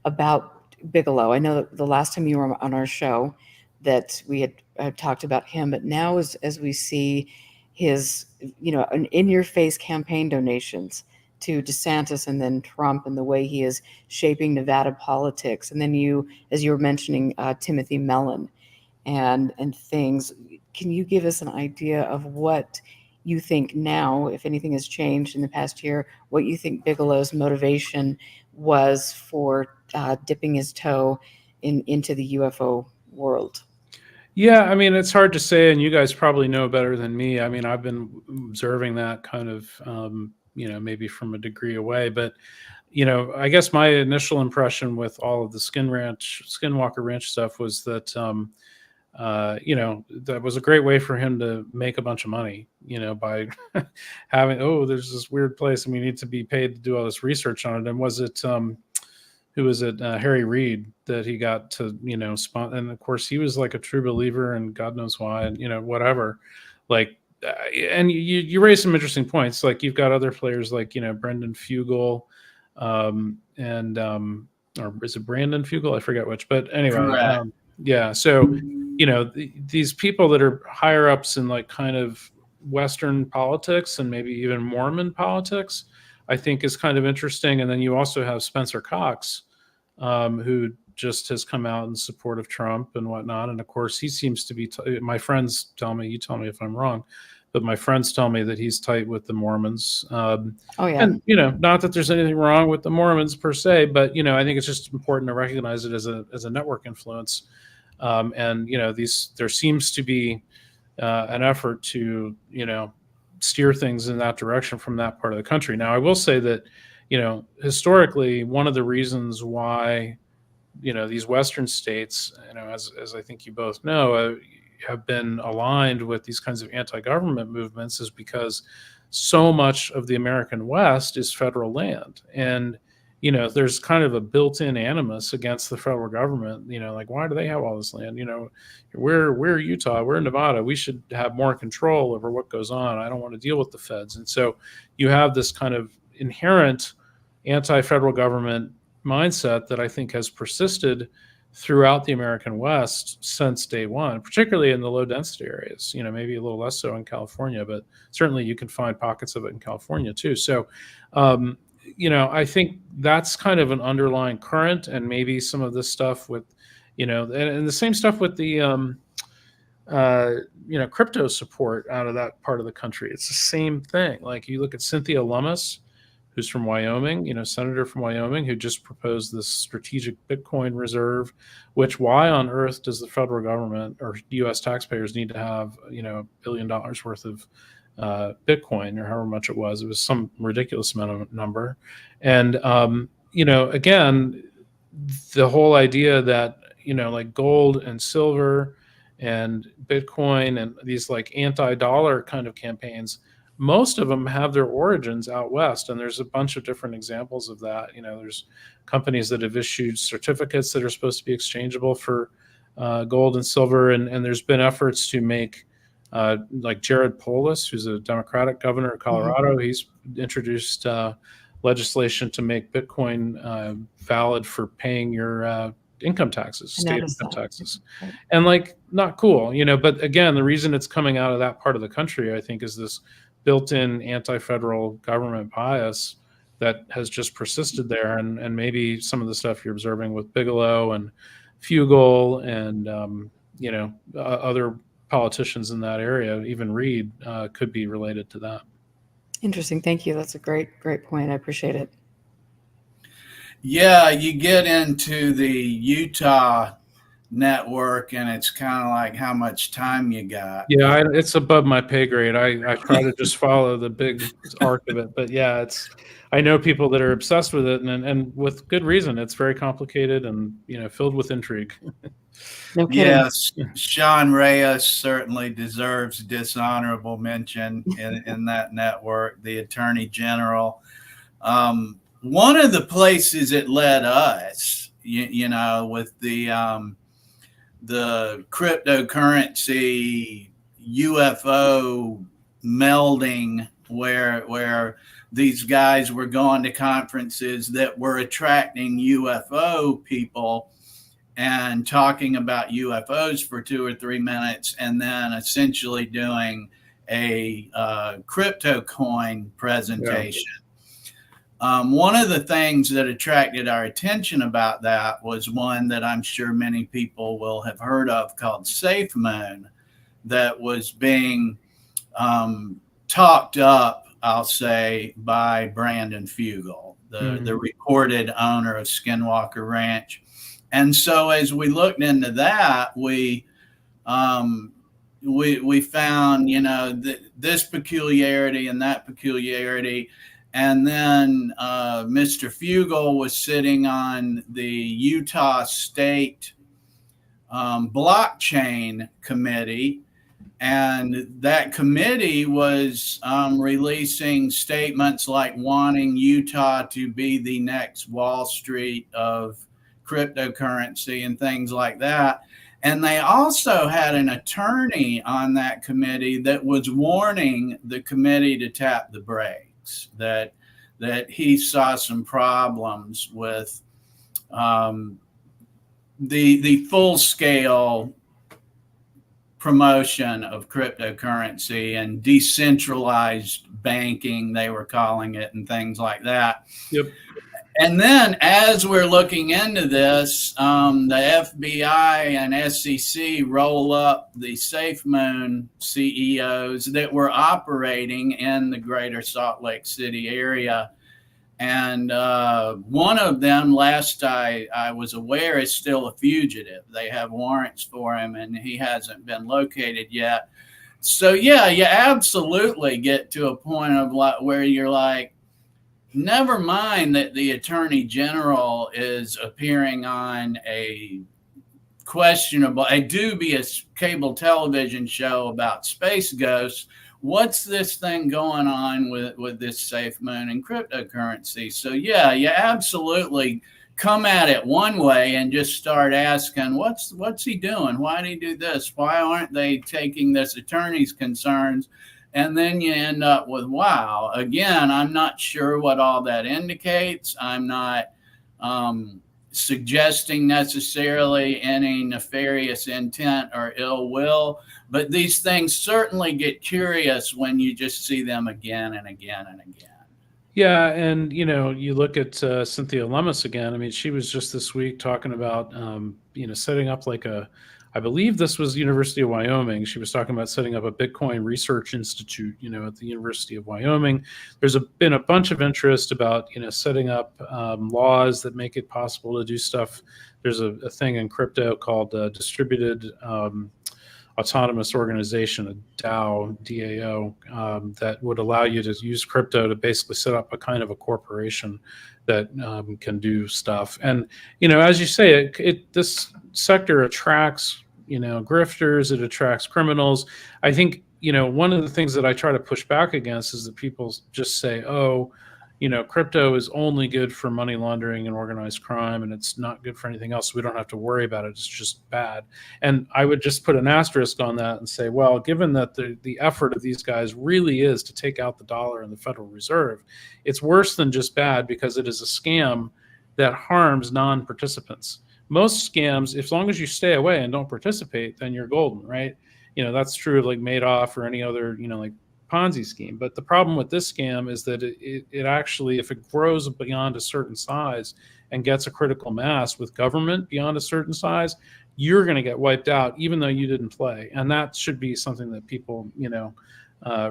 about Bigelow. I know that the last time you were on our show that we had talked about him, but now as we see his, an in-your-face campaign donations to DeSantis and then Trump and the way he is shaping Nevada politics, and then as you were mentioning, Timothy Mellon and things. Can you give us an idea of what you think now, if anything has changed in the past year, what you think Bigelow's motivation was for dipping his toe into the UFO world? Yeah, I mean, it's hard to say, and you guys probably know better than me. I mean, I've been observing that kind of, maybe from a degree away, but I guess my initial impression with all of the Skinwalker Ranch stuff was that, that was a great way for him to make a bunch of money, by having, oh, there's this weird place and we need to be paid to do all this research on it. And was it, who was it, Harry Reid, that he got to, spawn. And of course, he was like a true believer, and God knows why, and, whatever. Like, and you raise some interesting points. Like, you've got other players like, Brendan Fugel, or is it Brandon Fugel? I forget which, but anyway, Correct. yeah. So, these people that are higher ups in like kind of Western politics and maybe even Mormon politics, I think is kind of interesting. And then you also have Spencer Cox, who just has come out in support of Trump and whatnot. And of course, he seems to be, my friends tell me, you tell me if I'm wrong, but my friends tell me that he's tight with the Mormons. Oh yeah. And, not that there's anything wrong with the Mormons per se, but, I think it's just important to recognize it as a network influence. And, there seems to be an effort to, steer things in that direction from that part of the country. Now, I will say that, historically, one of the reasons why, these Western states, as I think you both know, have been aligned with these kinds of anti-government movements is because so much of the American West is federal land. And, there's kind of a built-in animus against the federal government, like, why do they have all this land? We're Utah, we're Nevada, we should have more control over what goes on. I don't want to deal with the feds. And so you have this kind of inherent anti-federal government mindset that I think has persisted throughout the American West since day one, particularly in the low density areas, maybe a little less so in California, but certainly you can find pockets of it in California too. So, I think that's kind of an underlying current, and maybe some of this stuff with, and the same stuff with the, crypto support out of that part of the country. It's the same thing. Like, you look at Cynthia Lummis, who's from Wyoming, senator from Wyoming, who just proposed this strategic Bitcoin reserve, which, why on earth does the federal government or U.S. taxpayers need to have, $1 billion worth of Bitcoin, or however much it was? It was some ridiculous amount of number. And, again, the whole idea that, like gold and silver and Bitcoin and these like anti-dollar kind of campaigns, most of them have their origins out west, and there's a bunch of different examples of that. There's companies that have issued certificates that are supposed to be exchangeable for gold and silver, and there's been efforts to make, like Jared Polis, who's a Democratic governor of Colorado, he's introduced legislation to make Bitcoin valid for paying your income taxes, state income taxes. Right. And like, not cool, but again, the reason it's coming out of that part of the country, I think, is this built-in anti-federal government bias that has just persisted there. And maybe some of the stuff you're observing with Bigelow and Fugel and, other politicians in that area, even Reid, could be related to that. Interesting. Thank you. That's a great point. I appreciate it. Yeah, you get into the Utah network, and it's kind of like how much time you got. Yeah, it's above my pay grade. I try to just follow the big arc of it, but yeah, I know people that are obsessed with it, and with good reason. It's very complicated and filled with intrigue. No kidding. Yes, Sean Reyes certainly deserves dishonorable mention in that network. The Attorney General. One of the places it led us, with the cryptocurrency, UFO melding where these guys were going to conferences that were attracting UFO people and talking about UFOs for 2 or 3 minutes, and then essentially doing a crypto coin presentation. Yeah. One of the things that attracted our attention about that was one that I'm sure many people will have heard of called SafeMoon, that was being talked up, I'll say, by Brandon Fugel, the recorded owner of Skinwalker Ranch. And so as we looked into that, we found, this peculiarity and that peculiarity. And then Mr. Fugel was sitting on the Utah State blockchain committee. And that committee was releasing statements like wanting Utah to be the next Wall Street of cryptocurrency and things like that. And they also had an attorney on that committee that was warning the committee to tap the brakes, that he saw some problems with the full scale promotion of cryptocurrency and decentralized banking, they were calling it, and things like that. Yep. And then as we're looking into this, the FBI and SEC roll up the SafeMoon CEOs that were operating in the greater Salt Lake City area. And one of them, last I was aware, is still a fugitive. They have warrants for him, and he hasn't been located yet. So, yeah, you absolutely get to a point of where you're like, never mind that the Attorney General is appearing on a dubious cable television show about space ghosts. What's this thing going on with this SafeMoon and cryptocurrency? So yeah, you absolutely come at it one way and just start asking, what's he doing? Why did he do this? Why aren't they taking this attorney's concerns? And then you end up with, wow, again, I'm not sure what all that indicates. I'm not suggesting necessarily any nefarious intent or ill will, but these things certainly get curious when you just see them again and again and again. Yeah, and you look at Cynthia Lummis again. I mean, she was just this week talking about setting up I believe this was University of Wyoming. She was talking about setting up a Bitcoin research institute, at the University of Wyoming. There's been a bunch of interest about, setting up laws that make it possible to do stuff. There's a thing in crypto called distributed autonomous organization, a DAO, DAO, that would allow you to use crypto to basically set up a kind of a corporation that can do stuff. And, as you say, this sector attracts, grifters, it attracts criminals. I think, one of the things that I try to push back against is that people just say, oh, crypto is only good for money laundering and organized crime, and it's not good for anything else. We don't have to worry about it. It's just bad. And I would just put an asterisk on that and say, well, given that the effort of these guys really is to take out the dollar and the Federal Reserve, it's worse than just bad because it is a scam that harms non-participants. Most scams, as long as you stay away and don't participate, then you're golden, right? That's true of like Madoff or any other, like Ponzi scheme. But the problem with this scam is that it actually, if it grows beyond a certain size and gets a critical mass with government beyond a certain size, you're going to get wiped out, even though you didn't play. And that should be something that people,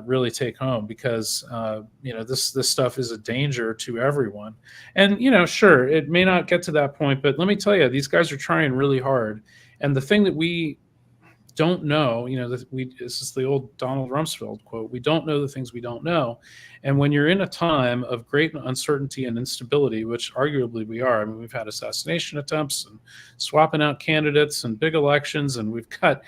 really take home, because, this stuff is a danger to everyone. And, sure, it may not get to that point, but let me tell you, these guys are trying really hard. And the thing that we don't know, this is the old Donald Rumsfeld quote, we don't know the things we don't know. And when you're in a time of great uncertainty and instability, which arguably we are, I mean, we've had assassination attempts and swapping out candidates and big elections, and we've got,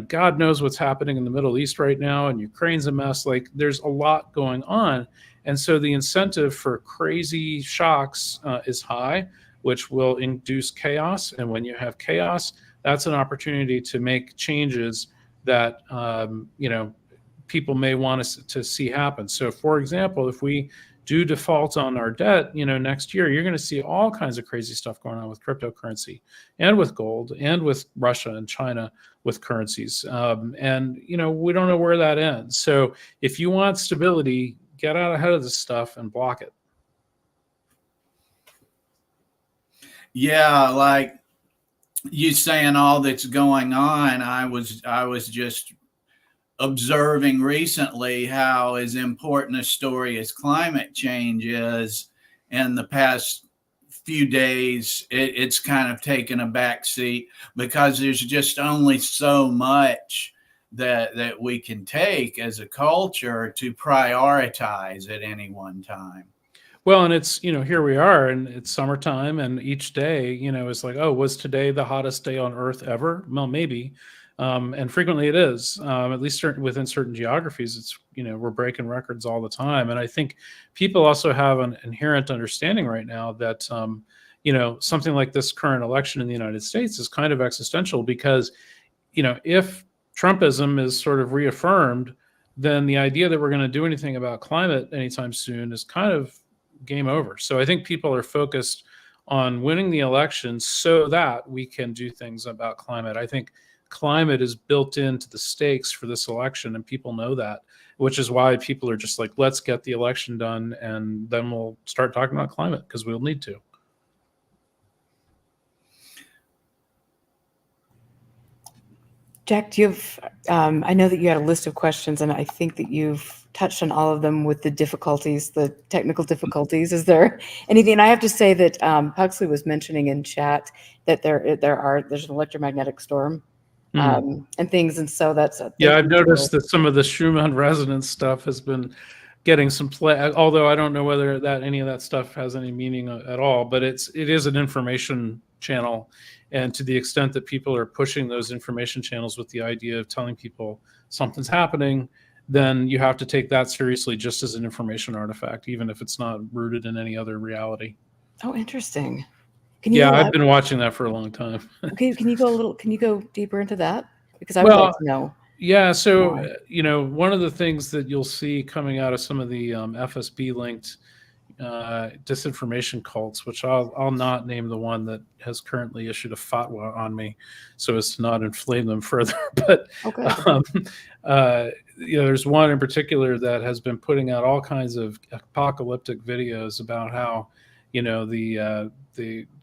God knows what's happening in the Middle East right now, and Ukraine's a mess. Like, there's a lot going on. And so the incentive for crazy shocks is high, which will induce chaos. And when you have chaos, that's an opportunity to make changes that people may want us to see happen. So, for example, if we do default on our debt, next year, you're going to see all kinds of crazy stuff going on with cryptocurrency and with gold and with Russia and China with currencies. And we don't know where that ends. So if you want stability, get out ahead of this stuff and block it. Yeah, like you saying all that's going on, I was just observing recently how as important a story as climate change is. In the past few days, it's kind of taken a back seat because there's just only so much that we can take as a culture to prioritize at any one time. Well, and it's, here we are and it's summertime and each day, is like, oh, was today the hottest day on earth ever? Well, maybe. And frequently it is, at least within certain geographies, it's, we're breaking records all the time. And I think people also have an inherent understanding right now that, something like this current election in the United States is kind of existential because, if Trumpism is sort of reaffirmed, then the idea that we're going to do anything about climate anytime soon is kind of game over. So I think people are focused on winning the election so that we can do things about climate. I think climate is built into the stakes for this election, and people know that, which is why people are just like, let's get the election done, and then we'll start talking about climate because we'll need to. Jack, do you have, I know that you had a list of questions, and I think that you've touched on all of them with the difficulties, the technical difficulties. Is there anything? I have to say that Huxley was mentioning in chat that there's an electromagnetic storm and things, and so that's I've noticed that some of the Schumann resonance stuff has been getting some play, although I don't know whether any of that stuff has any meaning at all, but it is an information channel. And to the extent that people are pushing those information channels with the idea of telling people something's happening, then you have to take that seriously just as an information artifact, even if it's not rooted in any other reality. Oh, interesting. I've been watching that for a long time. Okay, can you go deeper into that? Because I would like to know. Yeah, so one of the things that you'll see coming out of some of the FSB linked disinformation cults, which I'll not name the one that has currently issued a fatwa on me so as to not inflame them further, but there's one in particular that has been putting out all kinds of apocalyptic videos about how the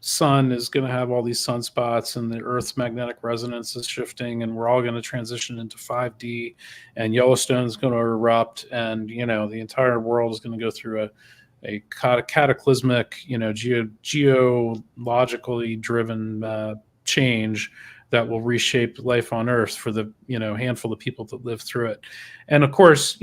sun is going to have all these sunspots and the Earth's magnetic resonance is shifting and we're all going to transition into 5D and Yellowstone is going to erupt and the entire world is going to go through a cataclysmic, geologically driven change that will reshape life on Earth for the handful of people that live through it. And of course,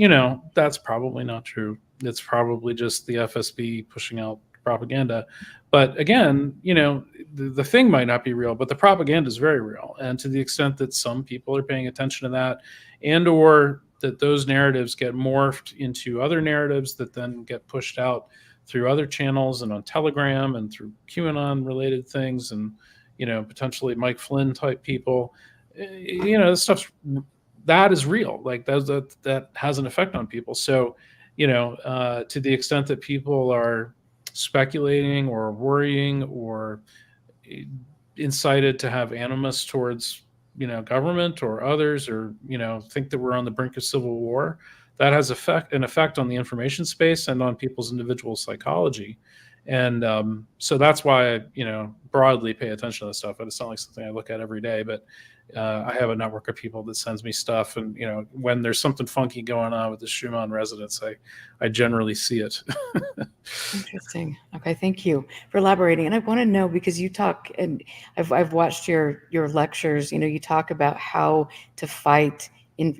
that's probably not true. It's probably just the FSB pushing out propaganda. But again, the thing might not be real, but the propaganda is very real. And to the extent that some people are paying attention to that, and or that those narratives get morphed into other narratives that then get pushed out through other channels and on Telegram and through QAnon related things and, potentially Mike Flynn type people, this stuff that is real. Like that has an effect on people. So, to the extent that people are speculating or worrying or incited to have animus towards government or others, or think that we're on the brink of civil war, that has an effect on the information space and on people's individual psychology. And so that's why I broadly pay attention to this stuff. It's not like something I look at every day, but I have a network of people that sends me stuff, and when there's something funky going on with the Schumann resonance, I generally see it. Interesting. Okay, thank you for elaborating. And I want to know, because you talk, and I've watched your lectures. You talk about how to fight the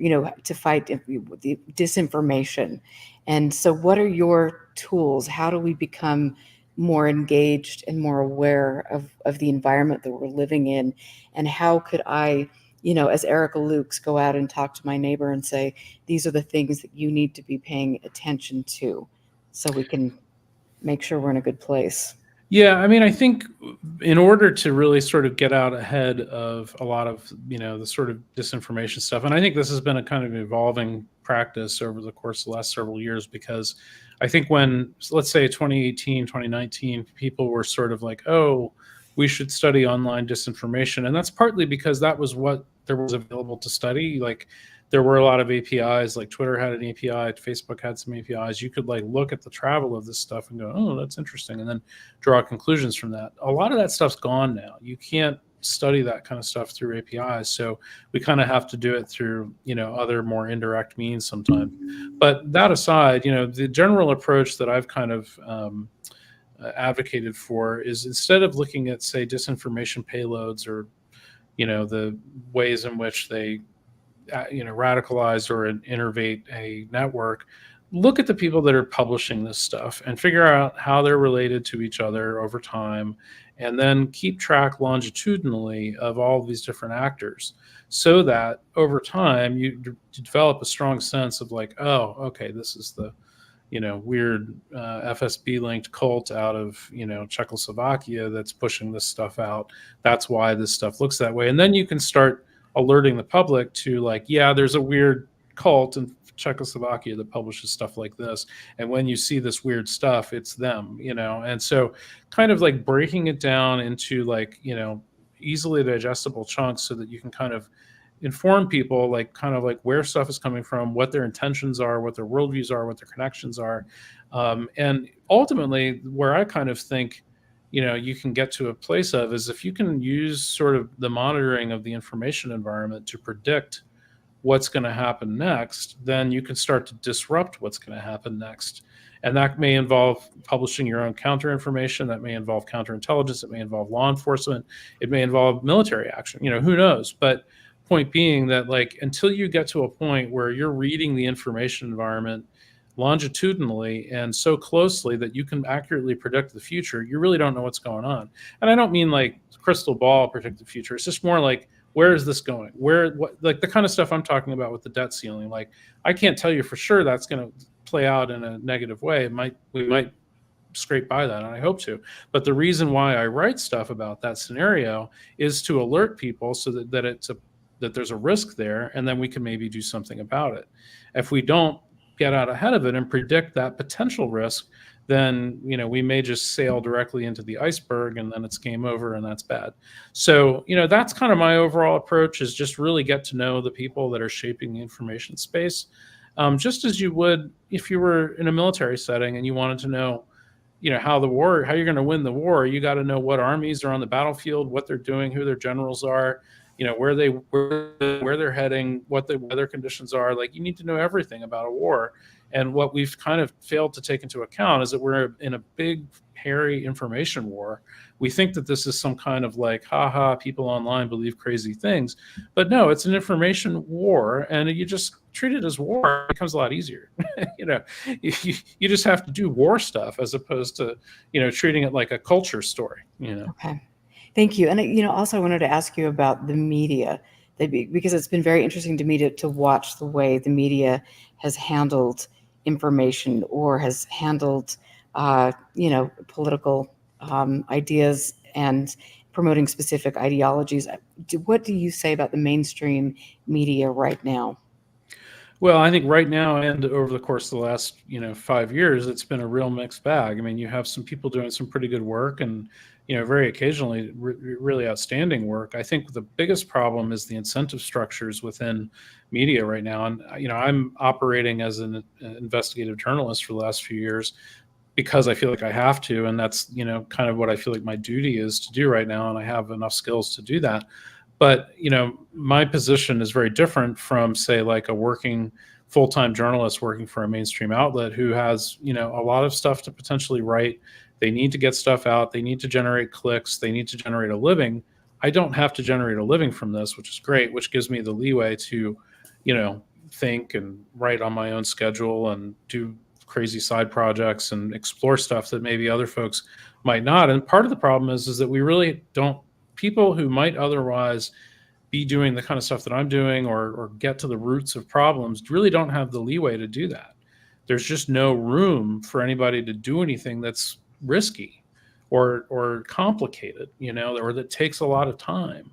disinformation. And so, what are your tools? How do we become more engaged and more aware of the environment that we're living in? And how could I, as Erica Lukes, go out and talk to my neighbor and say, these are the things that you need to be paying attention to so we can make sure we're in a good place? Yeah, I mean, I think in order to really sort of get out ahead of a lot of, the sort of disinformation stuff, and I think this has been a kind of evolving practice over the course of the last several years, because I think when, let's say 2018, 2019, people were sort of like, oh, we should study online disinformation. And that's partly because that was what there was available to study. Like, there were a lot of APIs, like Twitter had an API, Facebook had some APIs. You could like look at the travel of this stuff and go, oh, that's interesting, and then draw conclusions from that. A lot of that stuff's gone now. You can't study that kind of stuff through APIs. So we kind of have to do it through, other more indirect means sometimes. But that aside, the general approach that I've kind of advocated for is, instead of looking at, say, disinformation payloads, or, the ways in which they radicalize or innervate a network, look at the people that are publishing this stuff and figure out how they're related to each other over time, and then keep track longitudinally of all of these different actors, so that over time you develop a strong sense of like, oh, okay, this is the weird FSB linked cult out of Czechoslovakia that's pushing this stuff out. That's why this stuff looks that way. And then you can start alerting the public to like, yeah, there's a weird cult in Czechoslovakia that publishes stuff like this, and when you see this weird stuff, it's them. And so kind of like breaking it down into like easily digestible chunks, so that you can kind of inform people like kind of like where stuff is coming from, what their intentions are, what their worldviews are, what their connections are. And ultimately, where I kind of think you can get to a place of is if you can use sort of the monitoring of the information environment to predict what's going to happen next, then you can start to disrupt what's going to happen next. And that may involve publishing your own counter information. That may involve counterintelligence. It may involve law enforcement. It may involve military action. Who knows? But point being that like, until you get to a point where you're reading the information environment longitudinally and so closely that you can accurately predict the future, you really don't know what's going on. And I don't mean like crystal ball predict the future. It's just more like, where is this going? What, like the kind of stuff I'm talking about with the debt ceiling. Like, I can't tell you for sure that's going to play out in a negative way. We might scrape by that, and I hope to. But the reason why I write stuff about that scenario is to alert people, so that there's a risk there, and then we can maybe do something about it. If we don't get out ahead of it and predict that potential risk, then we may just sail directly into the iceberg, and then it's game over, and that's bad. So that's kind of my overall approach, is just really get to know the people that are shaping the information space, just as you would if you were in a military setting and you wanted to know how you're going to win the war. You got to know what armies are on the battlefield, what they're doing, who their generals are, where they're heading, what the weather conditions are. Like, you need to know everything about a war. And what we've kind of failed to take into account is that we're in a big, hairy information war. We think that this is some kind of like, haha, people online believe crazy things. But no, it's an information war, and you just treat it as war. It becomes a lot easier. You just have to do war stuff, as opposed to, treating it like a culture story, Okay. Thank you. And, also I wanted to ask you about the media, because it's been very interesting to me to watch the way the media has handled information, or has handled, political ideas and promoting specific ideologies. What do you say about the mainstream media right now? Well, I think right now, and over the course of the last 5 years, it's been a real mixed bag. I mean, you have some people doing some pretty good work, and very occasionally really outstanding work. I think the biggest problem is the incentive structures within media right now. And I'm operating as an investigative journalist for the last few years, because I feel like I have to, and that's kind of what I feel like my duty is to do right now, and I have enough skills to do that. But my position is very different from, say, like a working full-time journalist working for a mainstream outlet who has a lot of stuff to potentially write. They need to get stuff out. They need to generate clicks. They need to generate a living. I don't have to generate a living from this, which is great, which gives me the leeway to think and write on my own schedule and do crazy side projects and explore stuff that maybe other folks might not. And part of the problem is that we really don't, people who might otherwise be doing the kind of stuff that I'm doing, or get to the roots of problems, really don't have the leeway to do that. There's just no room for anybody to do anything that's risky or complicated, or that takes a lot of time.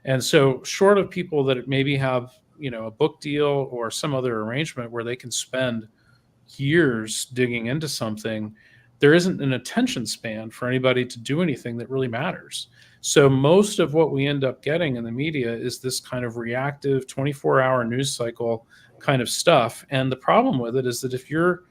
And so short of people that maybe have, a book deal or some other arrangement where they can spend years digging into something, there isn't an attention span for anybody to do anything that really matters. So most of what we end up getting in the media is this kind of reactive 24-hour news cycle kind of stuff. And the problem with it is that if you're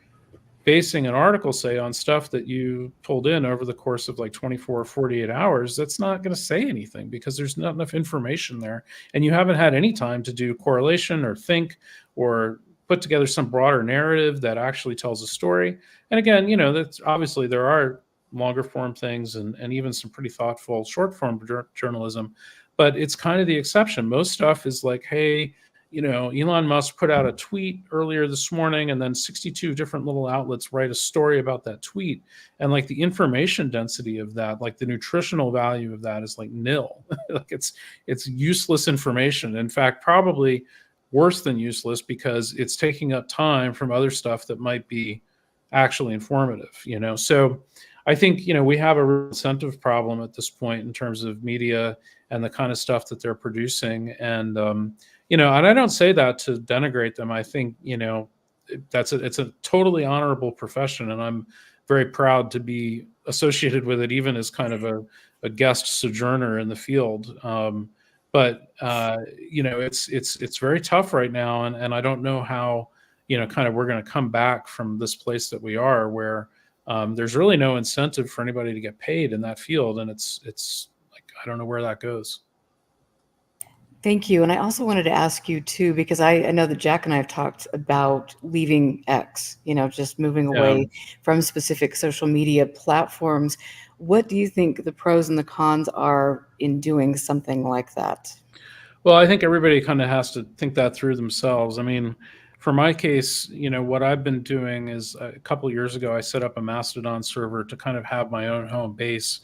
basing an article, say, on stuff that you pulled in over the course of like 24 or 48 hours, that's not going to say anything because there's not enough information there. And you haven't had any time to do correlation or think or put together some broader narrative that actually tells a story. And again, that's obviously there are longer form things and even some pretty thoughtful short form journalism, but it's kind of the exception. Most stuff is like, hey, Elon Musk put out a tweet earlier this morning, and then 62 different little outlets write a story about that tweet. And like the information density of that, like the nutritional value of that is like nil. Like it's useless information. In fact, probably worse than useless because it's taking up time from other stuff that might be actually informative, So I think, we have a real incentive problem at this point in terms of media and the kind of stuff that they're producing. And, and I don't say that to denigrate them. I think, it's a totally honorable profession, and I'm very proud to be associated with it, even as kind of a guest sojourner in the field. But it's very tough right now, and I don't know how, kind of we're going to come back from this place that we are, where there's really no incentive for anybody to get paid in that field, and it's like I don't know where that goes. Thank you. And I also wanted to ask you too, because I know that Jack and I have talked about leaving X, just moving away from specific social media platforms. What do you think the pros and the cons are in doing something like that? Well, I think everybody kind of has to think that through themselves. I mean, for my case, what I've been doing is a couple of years ago, I set up a Mastodon server to kind of have my own home base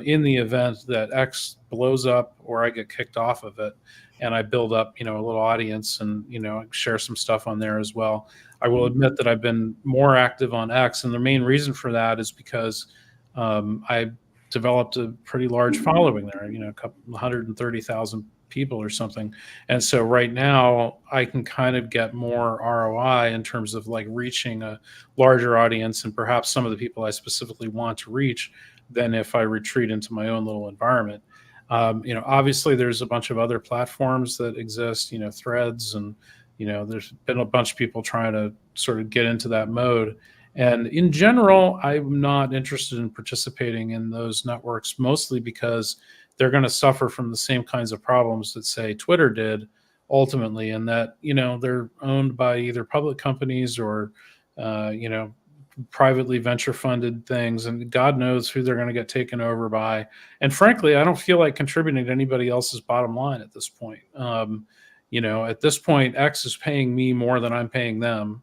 in the event that X blows up or I get kicked off of it, and I build up, a little audience and, share some stuff on there as well. I will admit that I've been more active on X, and the main reason for that is because I developed a pretty large following there, a couple 130,000 people or something. And so right now I can kind of get more ROI in terms of like reaching a larger audience and perhaps some of the people I specifically want to reach than if I retreat into my own little environment. Obviously there's a bunch of other platforms that exist, Threads, and, there's been a bunch of people trying to sort of get into that mode. And in general, I'm not interested in participating in those networks, mostly because they're going to suffer from the same kinds of problems that, say, Twitter did ultimately, and that, they're owned by either public companies or, privately venture funded things, and God knows who they're going to get taken over by. And frankly, I don't feel like contributing to anybody else's bottom line at this point. At this point, X is paying me more than I'm paying them.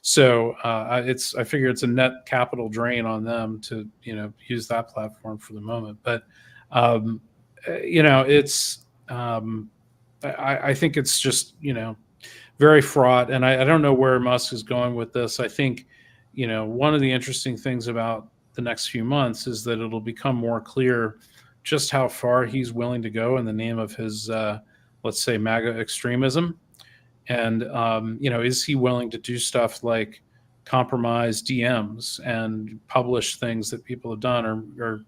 So I figure it's a net capital drain on them to, use that platform for the moment. But, it's, I think it's just, very fraught. And I don't know where Musk is going with this. I think, one of the interesting things about the next few months is that it'll become more clear just how far he's willing to go in the name of his, let's say, MAGA extremism. And, is he willing to do stuff like compromise DMs and publish things that people have done or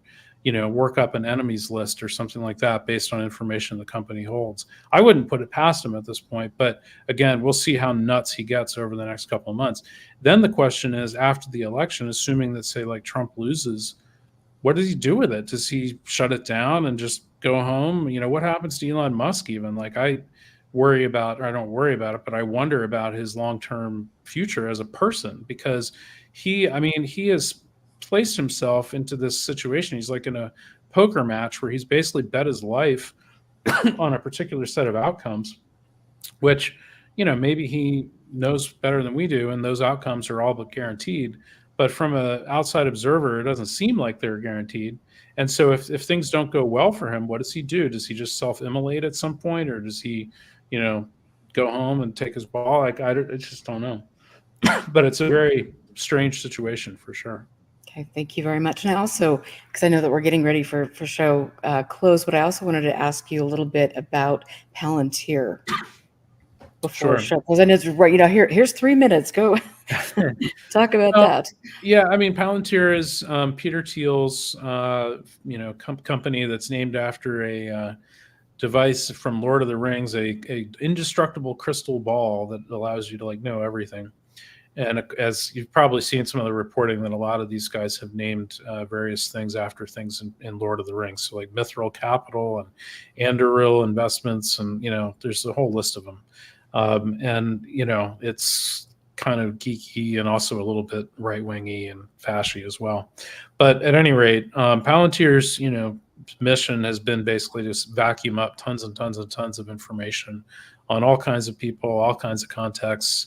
work up an enemies list or something like that based on information the company holds? I wouldn't put it past him at this point. But again, we'll see how nuts he gets over the next couple of months. Then the question is, after the election, assuming that, say, like Trump loses, what does he do with it? Does he shut it down and just go home? What happens to Elon Musk even? Like I don't worry about it, but I wonder about his long-term future as a person, because he has placed himself into this situation. He's like in a poker match where he's basically bet his life on a particular set of outcomes, which, maybe he knows better than we do, and those outcomes are all but guaranteed. But from an outside observer, it doesn't seem like they're guaranteed. And so if things don't go well for him, what does he do? Does he just self-immolate at some point, or does he, go home and take his ball? I just don't know. But it's a very strange situation for sure. Okay, thank you very much. And I also, because I know that we're getting ready for show close, but I also wanted to ask you a little bit about Palantir before Sure. show close. And it's right, here's 3 minutes. Go talk about Well, that. yeah, I mean, Palantir is Peter Thiel's, company that's named after a device from Lord of the Rings, a indestructible crystal ball that allows you to know everything. And as you've probably seen some of the reporting, that a lot of these guys have named various things after things in Lord of the Rings. So like Mithril Capital and Anduril Investments, and there's a whole list of them. And it's kind of geeky and also a little bit right-wingy and fashy as well. But at any rate, Palantir's mission has been basically just vacuum up tons and tons and tons of information on all kinds of people, all kinds of contexts.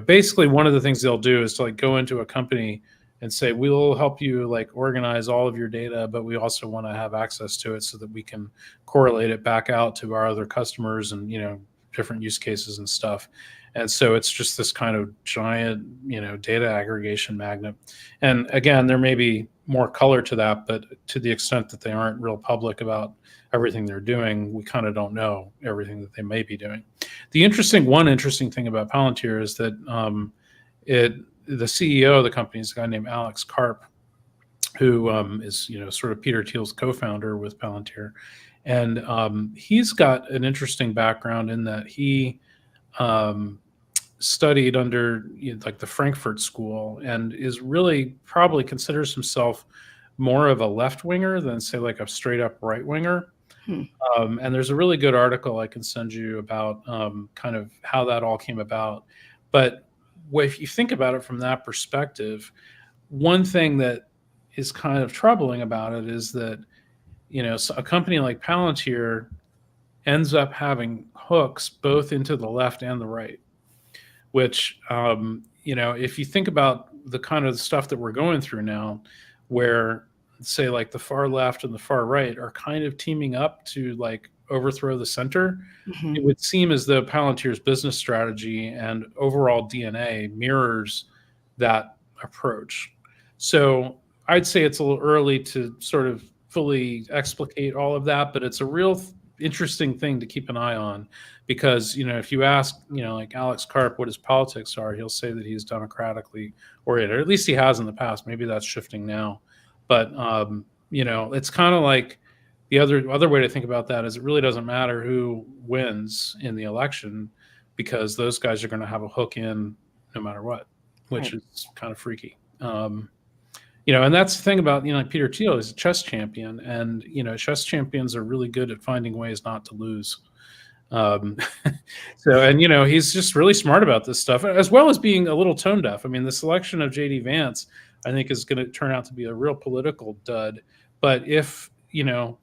Basically one of the things they'll do is to go into a company and say, we'll help you organize all of your data, but we also want to have access to it so that we can correlate it back out to our other customers and different use cases and stuff. And so it's just this kind of giant data aggregation magnet. And again, there may be more color to that, but to the extent that they aren't real public about everything they're doing, we kind of don't know everything that they may be doing. One interesting thing about Palantir is that the CEO of the company is a guy named Alex Karp, who is sort of Peter Thiel's co-founder with Palantir, and he's got an interesting background in that he studied under the Frankfurt School, and is really probably considers himself more of a left winger than say a straight up right winger. And there's a really good article I can send you about kind of how that all came about. But if you think about it from that perspective, one thing that is kind of troubling about it is that a company like Palantir ends up having hooks both into the left and the right, which if you think about the kind of stuff that we're going through now, where say the far left and the far right are kind of teaming up to overthrow the center, it would seem as though Palantir's business strategy and overall DNA mirrors that approach. So I'd say it's a little early to sort of fully explicate all of that, but it's a real interesting thing to keep an eye on, because if you ask Alex Karp what his politics are, he'll say that he's democratically oriented, or at least he has in the past. Maybe that's shifting now. But it's kind of like the other way to think about that is it really doesn't matter who wins in the election, because those guys are going to have a hook in no matter what, which is kind of freaky. And that's the thing about Peter Thiel is a chess champion, and chess champions are really good at finding ways not to lose. He's just really smart about this stuff, as well as being a little tone deaf. I mean, the selection of JD Vance, I think, is going to turn out to be a real political dud. But if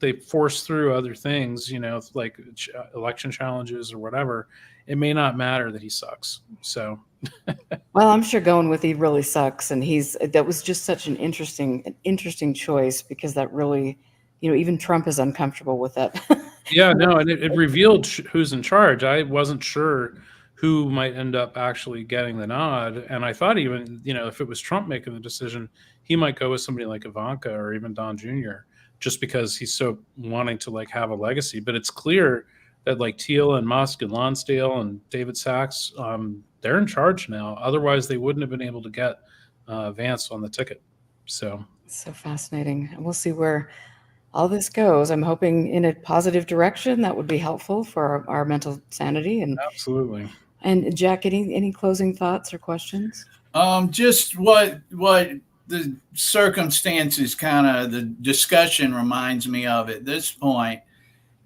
they force through other things, like election challenges or whatever, it may not matter that he sucks. So, well, I'm sure going with he really sucks, and that was just such an interesting choice, because that really, even Trump is uncomfortable with that. Yeah, no, and it revealed who's in charge. I wasn't sure who might end up actually getting the nod, and I thought even if it was Trump making the decision, he might go with somebody like Ivanka or even Don Jr., just because he's so wanting to have a legacy. But it's clear that Thiel and Musk and Lonsdale and David Sachs, they're in charge now. Otherwise, they wouldn't have been able to get Vance on the ticket. So fascinating. And we'll see where all this goes. I'm hoping in a positive direction. That would be helpful for our mental sanity. And absolutely. And Jack, any closing thoughts or questions? Just what the circumstances, kind of the discussion reminds me of at this point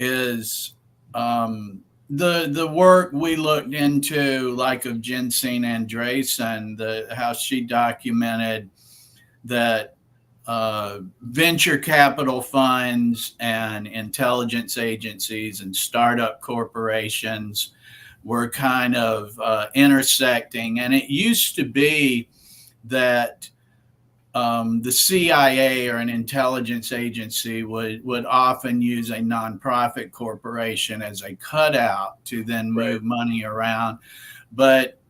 is the work we looked into, of Jensine Andresen, how she documented that venture capital funds and intelligence agencies and startup corporations were kind of intersecting. And it used to be that the CIA or an intelligence agency would often use a nonprofit corporation as a cutout to then move money around. But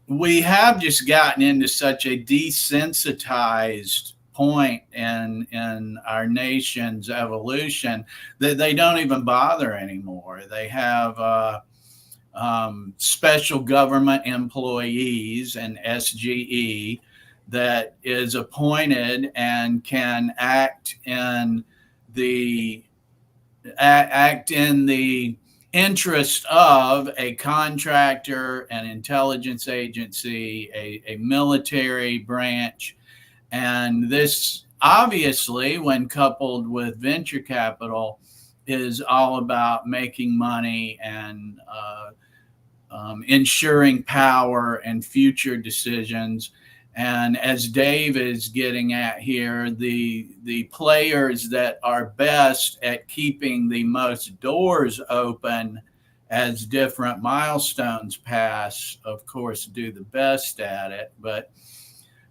we have just gotten into such a desensitized point in our nation's evolution that they don't even bother anymore. They have special government employees and SGE that is appointed and can act in the interest of a contractor, an intelligence agency, a military branch. And this obviously, when coupled with venture capital, is all about making money and ensuring power and future decisions. And as Dave is getting at here, the players that are best at keeping the most doors open as different milestones pass, of course, do the best at it. But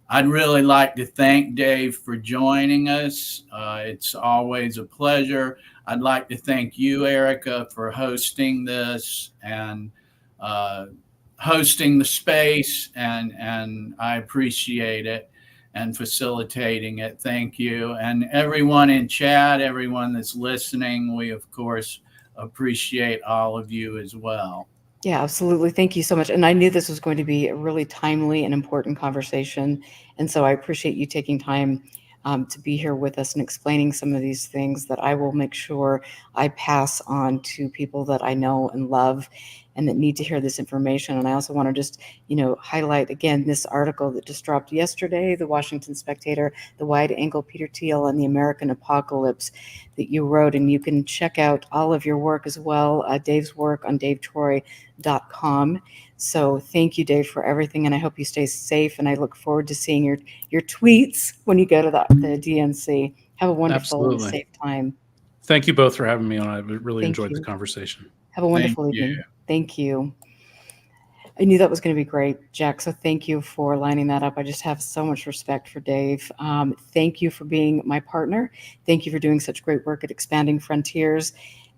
I'd really like to thank Dave for joining us. It's always a pleasure. I'd like to thank you, Erica, for hosting this and hosting the space, and I appreciate it, and facilitating it. Thank you. And everyone in chat, everyone that's listening, we of course appreciate all of you as well. Yeah, absolutely. Thank you so much. And I knew this was going to be a really timely and important conversation. And so I appreciate you taking time to be here with us and explaining some of these things that I will make sure I pass on to people that I know and love and that need to hear this information. And I also want to just, highlight again this article that just dropped yesterday, the Washington Spectator, the wide angle Peter Thiel and the American Apocalypse that you wrote. And you can check out all of your work as well, Dave's work on davetroy.com. So thank you, Dave, for everything. And I hope you stay safe. And I look forward to seeing your tweets when you go to the DNC. Have a wonderful and safe time. Thank you both for having me on. I really enjoyed the conversation. Have a wonderful evening. Thank you. I knew that was going to be great, Jack. So thank you for lining that up. I just have so much respect for Dave. Thank you for being my partner. Thank you for doing such great work at Expanding Frontiers.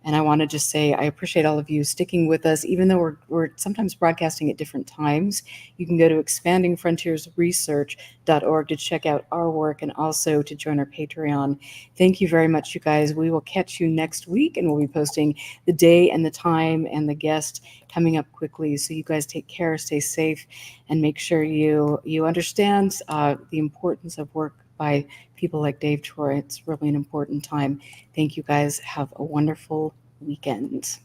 And I want to just say I appreciate all of you sticking with us, even though we're sometimes broadcasting at different times. You can go to expandingfrontiersresearch.org to check out our work and also to join our Patreon. Thank you very much, you guys. We will catch you next week, and we'll be posting the day and the time and the guest coming up quickly. So you guys take care, stay safe, and make sure you understand the importance of work by people like Dave Troy. It's really an important time. Thank you guys. Have a wonderful weekend.